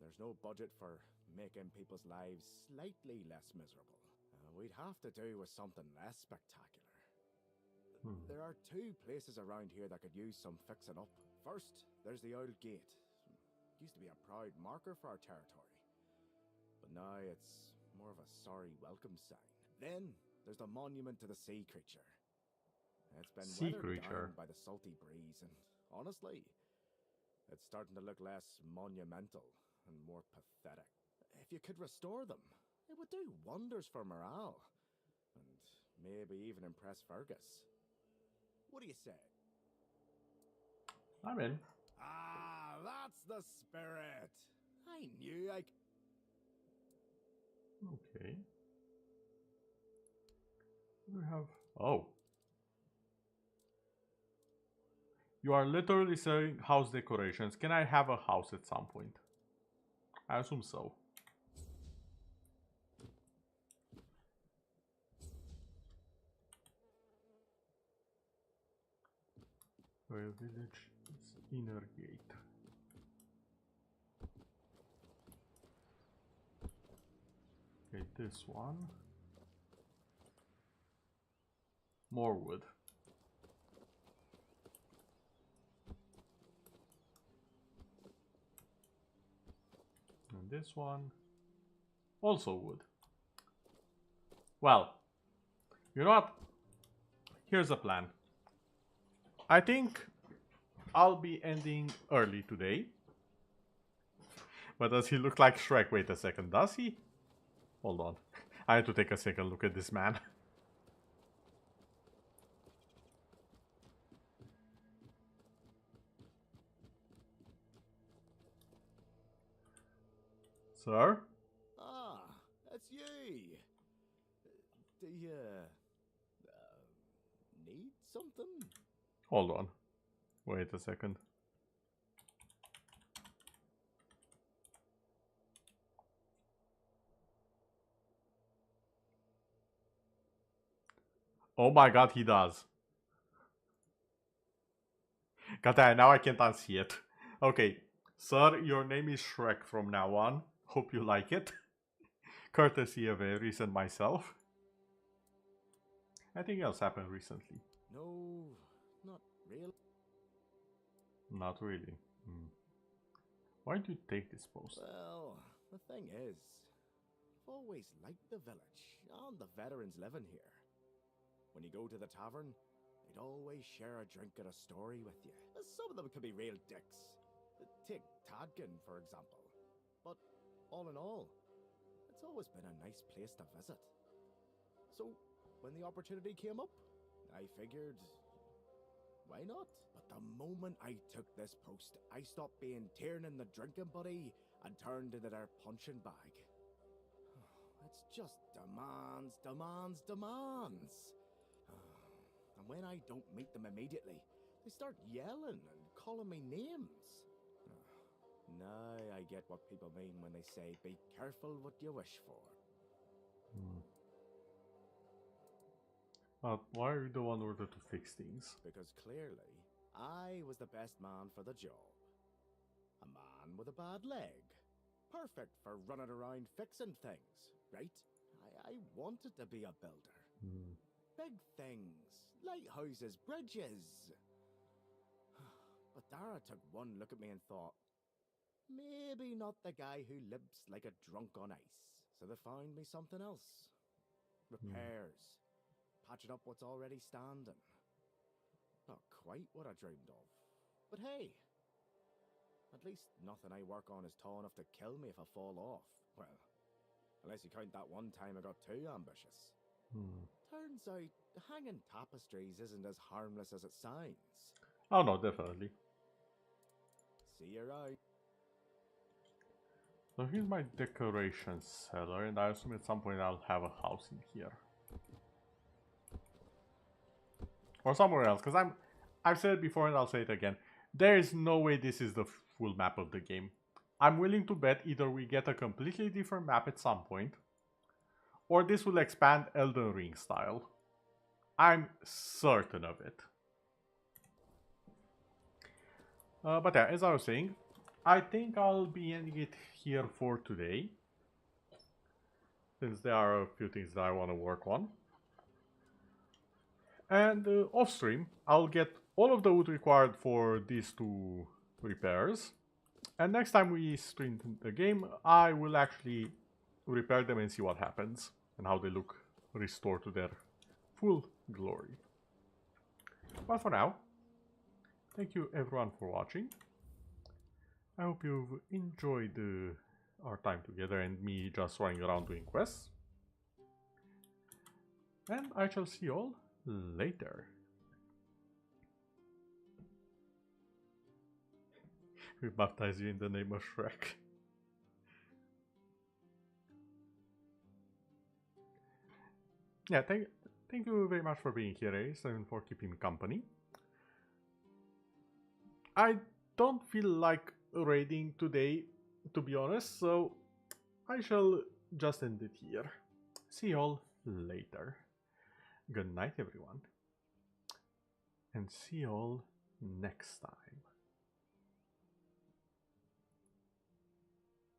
there's no budget for making people's lives slightly less miserable. We'd have to do with something less spectacular. There are two places around here that could use some fixing up. First, there's the old gate. It used to be a proud marker for our territory, but now it's more of a sorry welcome sign. Then there's the monument to the sea creature. It's been weathered down by the salty breeze, and honestly, it's starting to look less monumental and more pathetic. If you could restore them, it would do wonders for morale, and maybe even impress Fergus. What do you say? I'm in. Ah, that's the spirit. I knew I... Okay. We have... Oh. You are literally selling house decorations. Can I have a house at some point? I assume so. Royal Village is inner gate. Okay, this one. More wood. And this one. Also wood. Well, you know what? Here's a plan. I think I'll be ending early today. But does he look like Shrek? Wait a second, does he? Hold on. I had to take a second look at this man. Sir? Ah, that's you. Do you... need something? Hold on. Wait a second. Oh my god, he does. God damn, now I can't unsee it. Okay, sir, your name is Shrek from now on. Hope you like it. Courtesy of Aries and myself. Anything else happened recently? No, not really. Not really. Why did you take this post? Well, the thing is, I've always liked the village and the veterans living here. When you go to the tavern, they'd always share a drink and a story with you. Some of them could be real dicks. Take Tadkin, for example. But all in all, it's always been a nice place to visit. So, when the opportunity came up, I figured, why not? But the moment I took this post, I stopped being Tiernan the drinking buddy and turned into their punching bag. It's just demands, demands, demands. And when I don't meet them immediately, they start yelling and calling me names. Now I get what people mean when they say, be careful what you wish for. But why are you the one ordered to fix things? Because clearly, I was the best man for the job. A man with a bad leg. Perfect for running around fixing things, right? I wanted to be a builder. Big things. Lighthouses, bridges. But Dara took one look at me and thought, maybe not the guy who lives like a drunk on ice. So they found me something else. Repairs. Patching up what's already standing. Not quite what I dreamed of. But hey, at least nothing I work on is tall enough to kill me if I fall off. Well, unless you count that one time I got too ambitious. turns out hanging tapestries isn't as harmless as it sounds. Oh no, definitely. See you around. So here's my decoration cellar, and I assume at some point I'll have a house in here. Or somewhere else, because I've said it before and I'll say it again. There is no way this is the full map of the game. I'm willing to bet either we get a completely different map at some point, or this will expand Elden Ring style. I'm certain of it. But yeah, as I was saying, I think I'll be ending it here for today, since there are a few things that I want to work on. And off stream, I'll get all of the wood required for these two repairs. And next time we stream the game, I will actually repair them and see what happens and how they look restored to their full glory. But for now, thank you everyone for watching. I hope you've enjoyed our time together and me just running around doing quests. And I shall see you all later. We baptize you in the name of Shrek. Yeah, thank you very much for being here, Ace, and for keeping me company. I don't feel like raiding today, to be honest, so I shall just end it here. See you all later. Good night, everyone. And see you all next time.